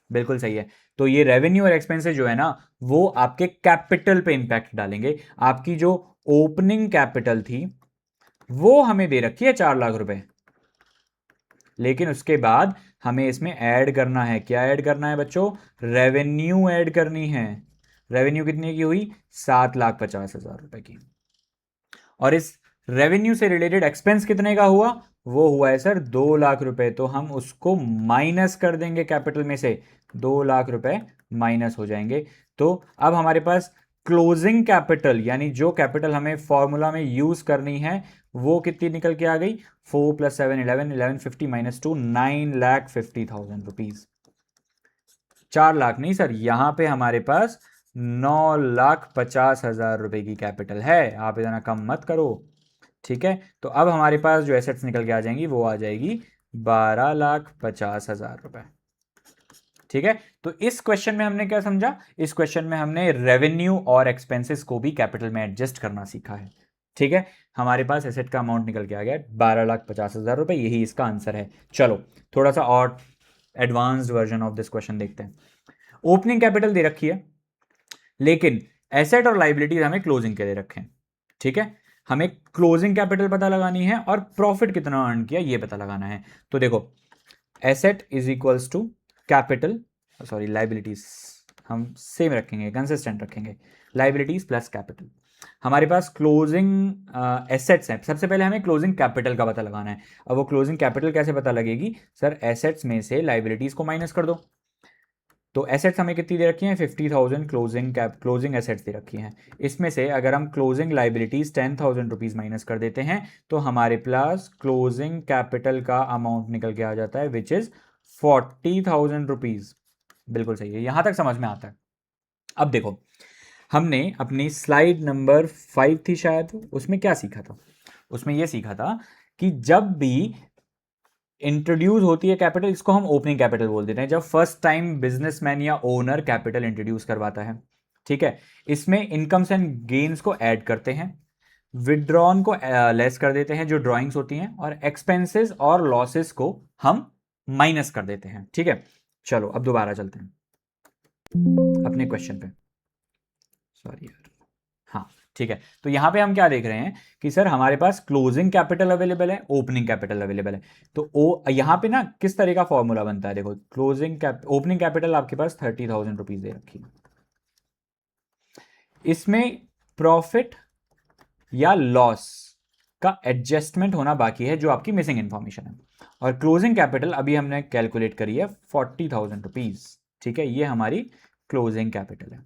बिल्कुल सही है, तो ये रेवेन्यू और एक्सपेंसेस जो है ना, वो आपके कैपिटल पे इंपैक्ट डालेंगे। आपकी जो ओपनिंग कैपिटल थी वो हमें दे रखी है 4,00,000 रुपए, लेकिन उसके बाद हमें इसमें ऐड करना है। क्या ऐड करना है बच्चों? रेवेन्यू ऐड करनी है। रेवेन्यू कितने की हुई? 7,50,000 रुपए की। और इस रेवेन्यू से रिलेटेड एक्सपेंस कितने का हुआ? वो हुआ है सर 2,00,000 रुपए, तो हम उसको माइनस कर देंगे कैपिटल में से, 2,00,000 रुपए माइनस हो जाएंगे। तो अब हमारे पास क्लोजिंग कैपिटल, यानी जो कैपिटल हमें फॉर्मूला में यूज करनी है, वो कितनी निकल के आ गई? 4 + 7 11, 1150 - 2 9,50,000 रुपीज। 4,00,000 नहीं सर, यहां पे हमारे पास 9,50,000 रुपए की कैपिटल है, आप इतना कम मत करो। ठीक है, तो अब हमारे पास जो एसेट्स निकल के आ जाएंगी वो आ जाएगी 12,50,000 रुपए। ठीक है, तो इस क्वेश्चन में हमने क्या समझा? इस क्वेश्चन में हमने रेवेन्यू और एक्सपेंसेस को भी कैपिटल में एडजस्ट करना सीखा है। ठीक है, हमारे पास एसेट का अमाउंट निकल के आ गया 12,50,000 रुपए, यही इसका आंसर है। चलो थोड़ा सा और advanced version of this question देखते हैं। ओपनिंग कैपिटल दे रखी है, लेकिन एसेट और लाइबिलिटीज हमें क्लोजिंग के दे रखे हैं। ठीक है, हमें क्लोजिंग कैपिटल पता लगानी है और प्रॉफिट कितना अर्न किया ये पता लगाना है। तो देखो, asset is equals to capital sorry liabilities हम सेम रखेंगे, कंसिस्टेंट रखेंगे, लाइबिलिटीज प्लस कैपिटल। हमारे पास क्लोजिंग एसेट्स हैं, सबसे पहले हमें क्लोजिंग कैपिटल का पता लगाना है। अब वो क्लोजिंग कैपिटल कैसे पता लगेगी? सर एसेट्स में से लाइबिलिटीज को माइनस कर दो। तो एसेट्स हमें कितनी दे रखी हैं? 50,000 क्लोजिंग एसेट्स दे रखी हैं। इसमें से अगर हम क्लोजिंग लाइबिलिटीज 10,000 रुपीज माइनस कर देते हैं तो हमारे पास क्लोजिंग कैपिटल का अमाउंट निकल के आ जाता है, विच इज 40,000 रुपीज। बिल्कुल सही है, यहां तक समझ में आता है। अब देखो, हमने अपनी स्लाइड नंबर 5 थी शायद, उसमें क्या सीखा था? उसमें यह सीखा था कि जब भी इंट्रोड्यूस होती है कैपिटल, इसको हम ओपनिंग कैपिटल बोल देते हैं, जब फर्स्ट टाइम बिजनेसमैन या ओनर कैपिटल इंट्रोड्यूस करवाता है। ठीक है, इसमें इनकम्स एंड गेन्स को ऐड करते हैं, विड्रॉन को लेस कर देते हैं जो ड्राइंग्स होती हैं, और एक्सपेंसेस और लॉसेस को हम माइनस कर देते हैं। ठीक है, चलो अब दोबारा चलते हैं अपने क्वेश्चन पे। सॉरी यार, हाँ ठीक है। तो यहां पे हम क्या देख रहे हैं कि सर हमारे पास क्लोजिंग कैपिटल अवेलेबल है, ओपनिंग कैपिटल अवेलेबल है। तो यहां पे ना किस तरह का फॉर्मूला बनता है? देखो, ओपनिंग कैपिटल आपके पास 30,000 रुपीज दे रखी है, इसमें प्रॉफिट या लॉस का एडजस्टमेंट होना बाकी है, जो आपकी मिसिंग इंफॉर्मेशन है। और क्लोजिंग कैपिटल अभी हमने कैलकुलेट करी है 40,000 रुपीज। ठीक है, ये हमारी क्लोजिंग कैपिटल है।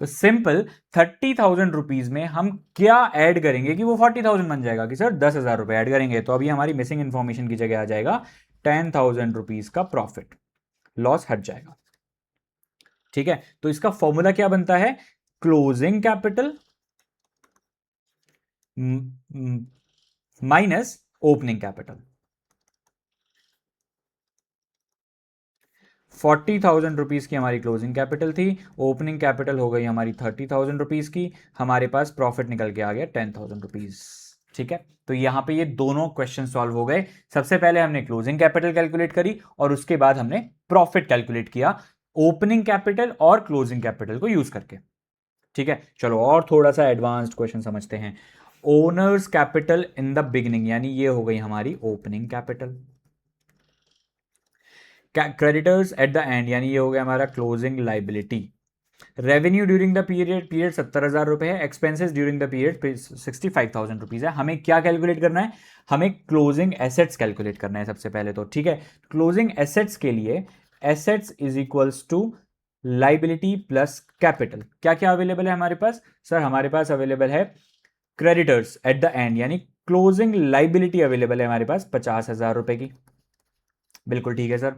तो सिंपल 30,000 रुपीज में हम क्या ऐड करेंगे कि वो 40,000 बन जाएगा? कि सर 10,000 रुपए ऐड करेंगे तो अभी हमारी मिसिंग इंफॉर्मेशन की जगह आ जाएगा 10,000 रुपीज का प्रॉफिट, लॉस हट जाएगा। ठीक है, तो इसका फॉर्मूला क्या बनता है? Closing capital minus opening capital. 40,000 rupees की हमारी क्लोजिंग कैपिटल थी, ओपनिंग कैपिटल हो गई हमारी 30,000 रुपीज की, हमारे पास प्रॉफिट निकल के आ गया 10,000 रुपीज। ठीक है, तो यहां पे ये दोनों क्वेश्चन सॉल्व हो गए। सबसे पहले हमने क्लोजिंग कैपिटल कैलकुलेट करी और उसके बाद हमने प्रॉफिट कैलकुलेट किया ओपनिंग कैपिटल और क्लोजिंग कैपिटल को यूज करके। ठीक है, चलो और थोड़ा सा एडवांस्ड क्वेश्चन समझते हैं। Owners capital in the beginning, यानी ये हो गई हमारी opening capital. Creditors at the end, यानी ये हो गया हमारा closing liability. Revenue during the period 70,000 रुपए है, expenses during the period 65,000 rupees है। हमें क्या कैलकुलेट करना है? हमें क्लोजिंग एसेट्स कैलकुलेट करना है सबसे पहले तो। ठीक है, क्लोजिंग एसेट्स के लिए assets is equals to liability plus capital. क्या क्या अवेलेबल है हमारे पास? सर हमारे पास अवेलेबल है क्रेडिटर्स एट द एंड, यानी क्लोजिंग लाइबिलिटी अवेलेबल है हमारे पास 50,000 रुपए की। बिल्कुल ठीक है सर।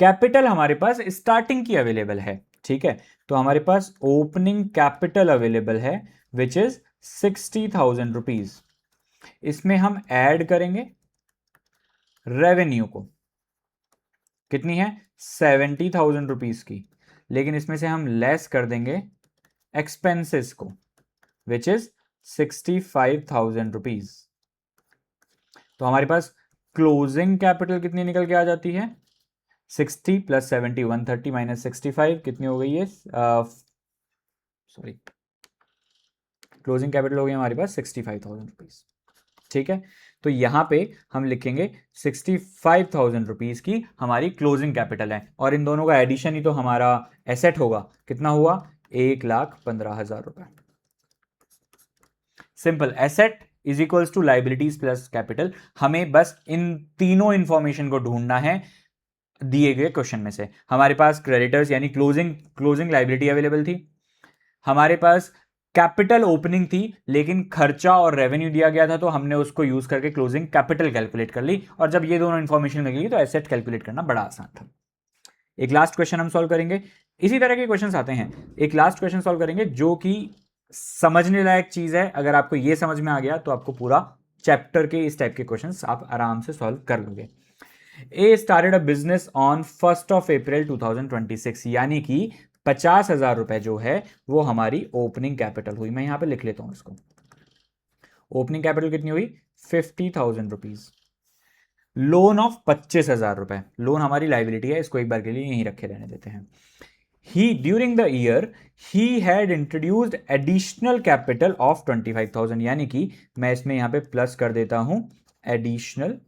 कैपिटल हमारे पास स्टार्टिंग की अवेलेबल है। ठीक है, तो हमारे पास ओपनिंग कैपिटल अवेलेबल है विच इज 60,000 रुपीज। इसमें हम ऐड करेंगे रेवेन्यू को, कितनी है? 70,000 रुपीज की, लेकिन इसमें से हम लेस कर देंगे एक्सपेंसेस को विच इज 65,000 रुपीज। तो हमारे पास क्लोजिंग कैपिटल कितनी निकल के आ जाती है? 60 प्लस 70 130 माइनस 65 कितनी हो गई है? सॉरी, क्लोजिंग कैपिटल हो गई हमारे पास 65,000 रुपीज। ठीक है, तो यहां पे हम लिखेंगे 65,000 रुपीज की हमारी क्लोजिंग कैपिटल है, और इन दोनों का एडिशन ही तो हमारा एसेट होगा। कितना हुआ? 1,15,000 रुपए। Simple, asset is equals to liabilities plus capital. हमें बस इन तीनों इंफॉर्मेशन को ढूंढना है दिए गए क्वेश्चन में से। हमारे पास क्रेडिटर्स यानी क्लोजिंग लाइबिलिटी अवेलेबल थी, हमारे पास कैपिटल ओपनिंग थी, लेकिन खर्चा और रेवेन्यू दिया गया था तो हमने उसको यूज करके क्लोजिंग कैपिटल कैलकुलेट कर ली, और जब ये दोनों इंफॉर्मेशन मिली तो एसेट कैलकुलेट करना बड़ा आसान था। एक लास्ट क्वेश्चन हम सॉल्व करेंगे, इसी तरह के क्वेश्चन आते हैं। एक लास्ट क्वेश्चन सॉल्व करेंगे जो कि समझने लायक चीज है। अगर आपको ये समझ में आ गया तो आपको पूरा चैप्टर के इस टाइप के क्वेश्चंस आप आराम से सॉल्व कर लोगे। ए स्टार्टेड अ बिजनेस ऑन 1 अप्रैल 2026, यानी कि 50,000 रुपए जो है वो हमारी ओपनिंग कैपिटल हुई। मैं यहां पे लिख लेता हूं इसको। ओपनिंग कैपिटल कितनी हुई? 50,000 रुपीज। लोन ऑफ 25,000 रुपए, लोन हमारी लाइबिलिटी है, इसको एक बार के लिए यहीं रखे रहने देते हैं। He during the year he had introduced additional capital of 25,000, यानी कि मैं इसमें यहां पे प्लस कर देता हूं एडिशनल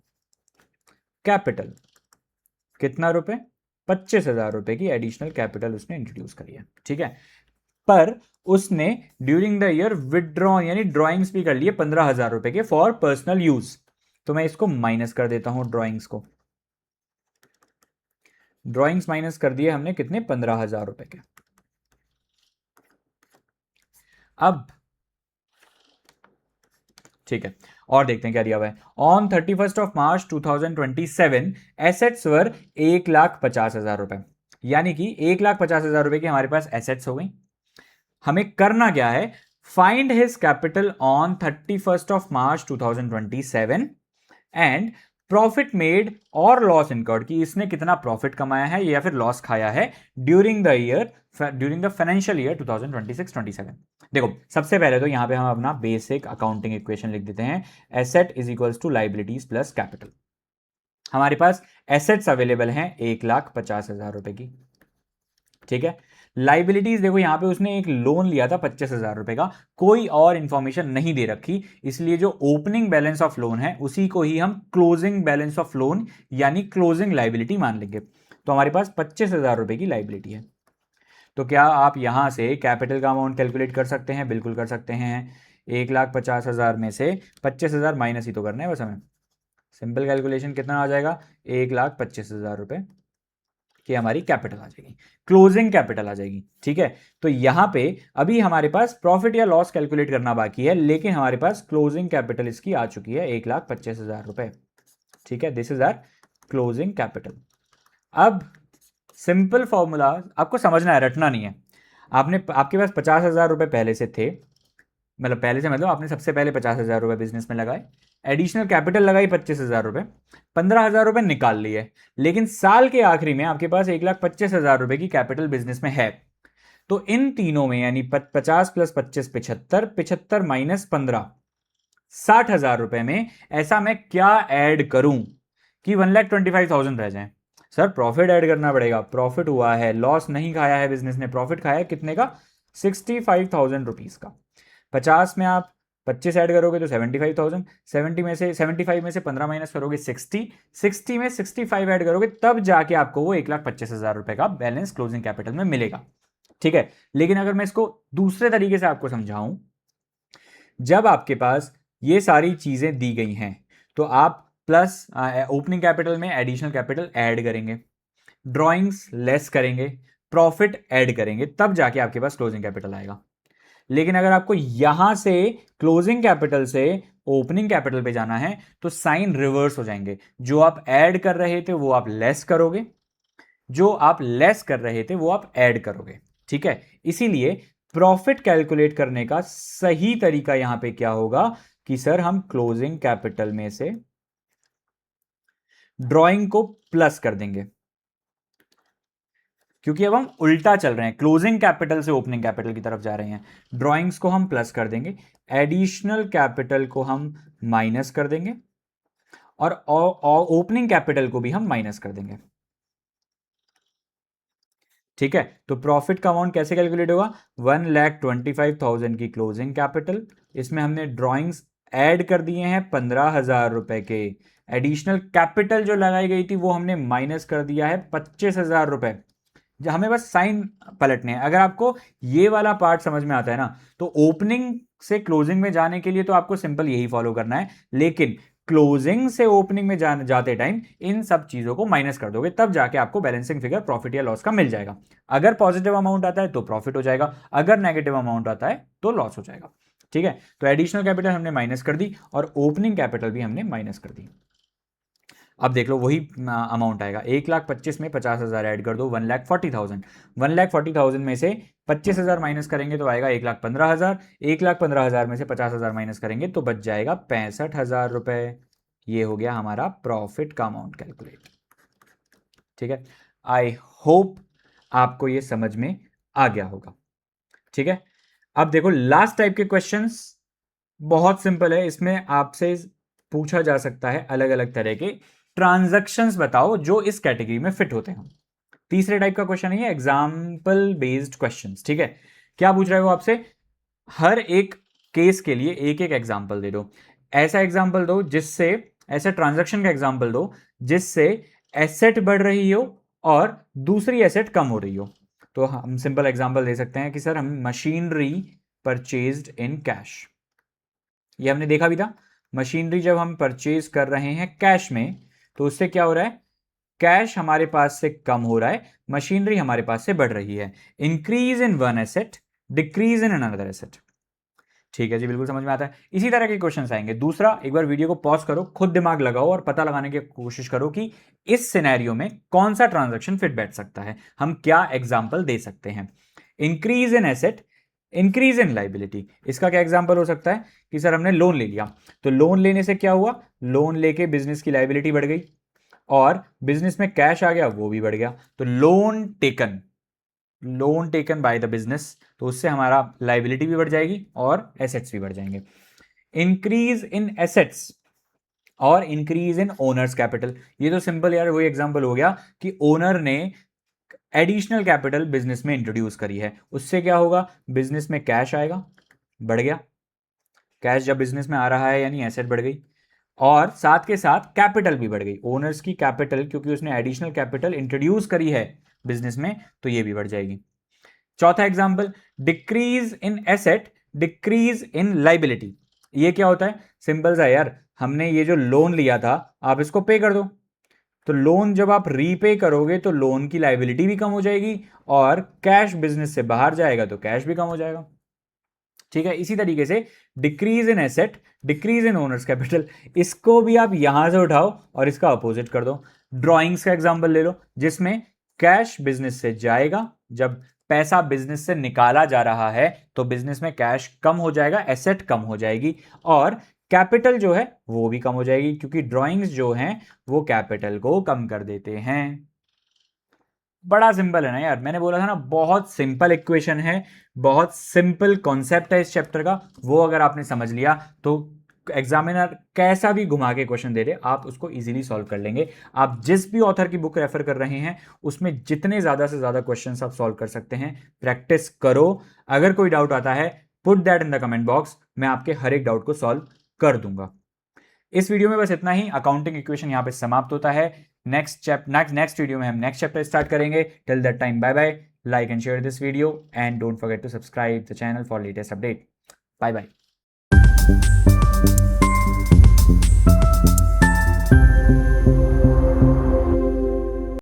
कैपिटल। कितना रुपए? 25,000 रुपए की एडिशनल कैपिटल उसने इंट्रोड्यूस करी है, ठीक है। पर उसने ड्यूरिंग द ईयर विदड्रॉ यानी ड्रॉइंग्स भी कर लिए 15,000 रुपए के फॉर पर्सनल यूज। तो मैं इसको माइनस कर देता हूं, ड्रॉइंग्स को, ड्रॉइंग्स माइनस कर दिए हमने कितने, 15,000 रुपए के। अब ठीक है, और देखते हैं क्या दिया हुआ है। ऑन 31 मार्च 2027 एसेट्स वर 1,50,000 रुपए, यानी कि 1,50,000 रुपए की हमारे पास एसेट्स हो गई। हमें करना क्या है, find his capital on 31 March 2027 and profit made और लॉस इनकर्ड, कि इसने कितना प्रॉफिट कमाया है या फिर लॉस खाया है during the year, during the financial year 2026-27। देखो सबसे पहले तो यहां पे हम अपना बेसिक अकाउंटिंग इक्वेशन लिख देते हैं, asset is equals to liabilities plus capital. हमारे पास एसेट्स अवेलेबल हैं 1,50,000 रुपए की, ठीक है। लाइबिलिटीज देखो यहां पे उसने एक लोन लिया था 25,000 रुपए का, कोई और इंफॉर्मेशन नहीं दे रखी, इसलिए जो ओपनिंग बैलेंस ऑफ लोन है उसी को ही हम क्लोजिंग बैलेंस ऑफ लोन यानी क्लोजिंग लाइबिलिटी मान लेंगे। तो हमारे पास 25,000 रुपए की लाइबिलिटी है। तो क्या आप यहां से कैपिटल का अमाउंट कैलकुलेट कर सकते हैं? बिल्कुल कर सकते हैं। 1,50,000 में से 25,000 माइनस ही तो करना है बस हमें। सिंपल कैलकुलेशन कितना आ जाएगा, 1,25,000 रुपए कि हमारी कैपिटल आ जाएगी, क्लोजिंग कैपिटल आ जाएगी, ठीक है। तो यहां पे अभी हमारे पास प्रॉफिट या लॉस कैलकुलेट करना बाकी है, लेकिन हमारे पास क्लोजिंग कैपिटल इसकी आ चुकी है 1,25,000 रुपए, ठीक है। This is our closing capital. अब सिंपल फॉर्मूला आपको समझना है, रटना नहीं है। आपके पास 50,000 रुपए पहले से थे, मतलब पहले से मतलब आपने सबसे पहले 50,000 रुपए बिजनेस में लगाए, एडिशनल कैपिटल लगाई 25,000 रुपए, 15,000 रुपए निकाल लिए, लेकिन साल के आखिरी में आपके पास 1,25,000 रुपए की कैपिटल बिजनेस में है। तो इन तीनों में यानी 50 प्लस 25 75, 75 माइनस 15 60,000 रुपए में ऐसा मैं क्या ऐड करूं कि 1,25,000 रह जाए? सर प्रॉफिट ऐड करना पड़ेगा, प्रॉफिट हुआ है, लॉस नहीं खाया है बिजनेस ने, प्रॉफिट खाया है कितने का, 65,000 रुपीज का। 50 में आप 25 ऐड करोगे तो 75,000, 70 में से 75 में से 15 माइनस करोगे 60, 60 में 65 ऐड करोगे तब जाके आपको वो 1,25,000 रुपए का बैलेंस क्लोजिंग कैपिटल में मिलेगा, ठीक है। लेकिन अगर मैं इसको दूसरे तरीके से आपको समझाऊं, जब आपके पास ये सारी चीजें दी गई हैं तो आप प्लस ओपनिंग कैपिटल में एडिशनल कैपिटल ऐड करेंगे, ड्रॉइंग्स लेस करेंगे, प्रॉफिट ऐड करेंगे, तब जाके आपके पास क्लोजिंग कैपिटल आएगा। लेकिन अगर आपको यहां से क्लोजिंग कैपिटल से ओपनिंग कैपिटल पे जाना है तो साइन रिवर्स हो जाएंगे, जो आप ऐड कर रहे थे वो आप लेस करोगे, जो आप लेस कर रहे थे वो आप ऐड करोगे, ठीक है। इसीलिए प्रॉफिट कैलकुलेट करने का सही तरीका यहां पे क्या होगा कि सर हम क्लोजिंग कैपिटल में से ड्रॉइंग को प्लस कर देंगे, क्योंकि अब हम उल्टा चल रहे हैं, क्लोजिंग कैपिटल से ओपनिंग कैपिटल की तरफ जा रहे हैं। ड्रॉइंग्स को हम प्लस कर देंगे, एडिशनल कैपिटल को हम माइनस कर देंगे और ओपनिंग कैपिटल को भी हम माइनस कर देंगे, ठीक है। तो प्रॉफिट का अमाउंट कैसे कैलकुलेट होगा, 1,25,000 की क्लोजिंग कैपिटल, इसमें हमने ड्रॉइंग्स ऐड कर दिए हैं 15,000 रुपए के, एडिशनल कैपिटल जो लगाई गई थी वो हमने माइनस कर दिया है 25,000 रुपए। हमें बस साइन पलटने हैं। अगर आपको ये वाला पार्ट समझ में आता है ना, तो ओपनिंग से क्लोजिंग में जाने के लिए तो आपको सिंपल यही फॉलो करना है, लेकिन क्लोजिंग से ओपनिंग में जाते टाइम इन सब चीजों को माइनस कर दोगे, तब जाके आपको बैलेंसिंग फिगर प्रॉफिट या लॉस का मिल जाएगा। अगर पॉजिटिव अमाउंट आता है तो प्रॉफिट हो जाएगा, अगर नेगेटिव अमाउंट आता है तो लॉस हो जाएगा, ठीक है। तो एडिशनल कैपिटल हमने माइनस कर दी और ओपनिंग कैपिटल भी हमने माइनस कर दी। अब देख लो वही अमाउंट आएगा, 1,25,000 में 50,000 ऐड कर दो, 1,40,000, 1,40,000 में से 25,000 माइनस करेंगे तो आएगा 1,15,000, 1,15,000 में से 50,000 माइनस करेंगे तो बच जाएगा 65,000 रुपए। ये हो गया हमारा प्रॉफिट का अमाउंट कैलकुलेट, ठीक है। आई होप आपको ये समझ में आ गया होगा, ठीक है। अब देखो लास्ट टाइप के क्वेश्चंस बहुत सिंपल है, इसमें आपसे पूछा जा सकता है अलग अलग तरह के ट्रांजैक्शंस बताओ जो इस कैटेगरी में फिट होते हैं। तीसरे टाइप का क्वेश्चन है एग्जाम्पल बेस्ड क्वेश्चंस, ठीक है। क्या पूछ रहा है वो आपसे, हर एक केस के लिए एक एक एग्जाम्पल दे दो, ऐसा एग्जाम्पल दो जिससे, ऐसा ट्रांजैक्शन का एग्जाम्पल दो जिससे एसेट बढ़ रही हो और दूसरी एसेट कम हो रही हो। तो हम सिंपल एग्जांपल दे सकते हैं कि सर हम मशीनरी परचेज्ड इन कैश, ये हमने देखा भी था। मशीनरी जब हम परचेज कर रहे हैं कैश में तो उससे क्या हो रहा है, कैश हमारे पास से कम हो रहा है, मशीनरी हमारे पास से बढ़ रही है। Increase in one asset, decrease in another asset. ठीक है जी, बिल्कुल समझ में आता है। इसी तरह के क्वेश्चंस आएंगे। दूसरा, एक बार वीडियो को पॉज करो, खुद दिमाग लगाओ और पता लगाने की कोशिश करो कि इस सिनेरियो में कौन सा ट्रांजैक्शन फिट बैठ सकता है, हम क्या एग्जांपल दे सकते हैं। Increase in asset, increase in liability, इसका क्या एग्जांपल हो सकता है कि सर हमने लोन ले लिया, तो लोन लेने से क्या हुआ, लोन लेके बिजनेस की लाइबिलिटी बढ़ गई और बिजनेस में कैश आ गया, वो भी बढ़ गया। तो loan taken by the business, तो उससे हमारा लाइबिलिटी भी बढ़ जाएगी और एसेट्स भी बढ़ जाएंगे। इंक्रीज इन एसेट्स और इंक्रीज इन ओनर्स कैपिटल, ये तो सिंपल यार वही एग्जांपल हो गया कि ओनर ने एडिशनल कैपिटल बिजनेस में इंट्रोड्यूस करी है, उससे क्या होगा, बिजनेस में कैश आएगा, बढ़ गया। कैश जब बिजनेस में आ रहा है यानी एसेट बढ़ गई और साथ के साथ कैपिटल भी बढ़ गई, ओनर्स की कैपिटल, क्योंकि उसने एडिशनल कैपिटल इंट्रोड्यूस करी है बिजनेस में, तो ये भी बढ़ जाएगी। चौथा example, decrease in asset, decrease in liability. ये क्या होता है, सिंपल सा यार, हमने ये जो लोन लिया था आप इसको पे कर दो, तो लोन जब आप रीपे करोगे तो लोन की लाइबिलिटी भी कम हो जाएगी और कैश बिजनेस से बाहर जाएगा तो कैश भी कम हो जाएगा। ठीक है, इसी तरीके से decrease in asset, decrease in owners capital, इसको भी आप यहां से उठाओ और इसका अपोजिट कर दो। ड्रॉइंग्स का एग्जांपल ले लो जिसमें कैश बिजनेस से जाएगा, जब पैसा बिजनेस से निकाला जा रहा है तो बिजनेस में कैश कम हो जाएगा, एसेट कम हो जाएगी और कैपिटल जो है वो भी कम हो जाएगी, क्योंकि ड्रॉइंग्स जो हैं वो कैपिटल को कम कर देते हैं। बड़ा सिंपल है ना यार, मैंने बोला था ना बहुत सिंपल इक्वेशन है, बहुत सिंपल कॉन्सेप्ट है इस चैप्टर का, वो अगर आपने समझ लिया तो एग्जामिनर कैसा भी घुमा के क्वेश्चन दे दे आप उसको इजीली सॉल्व कर लेंगे। आप जिस भी ऑथर की बुक रेफर कर रहे हैं उसमें जितने ज्यादा से ज्यादा क्वेश्चन आप सॉल्व कर सकते हैं, प्रैक्टिस करो। अगर कोई डाउट आता है put that in the comment box, मैं आपके हर एक डाउट को सॉल्व कर दूंगा। इस वीडियो में बस इतना ही, अकाउंटिंग इक्वेशन यहां पे समाप्त होता है। नेक्स्ट वीडियो में हम नेक्स्ट चैप्टर स्टार्ट करेंगे। Till that time bye bye, like and share this video and don't forget to subscribe the channel for latest update. Bye bye.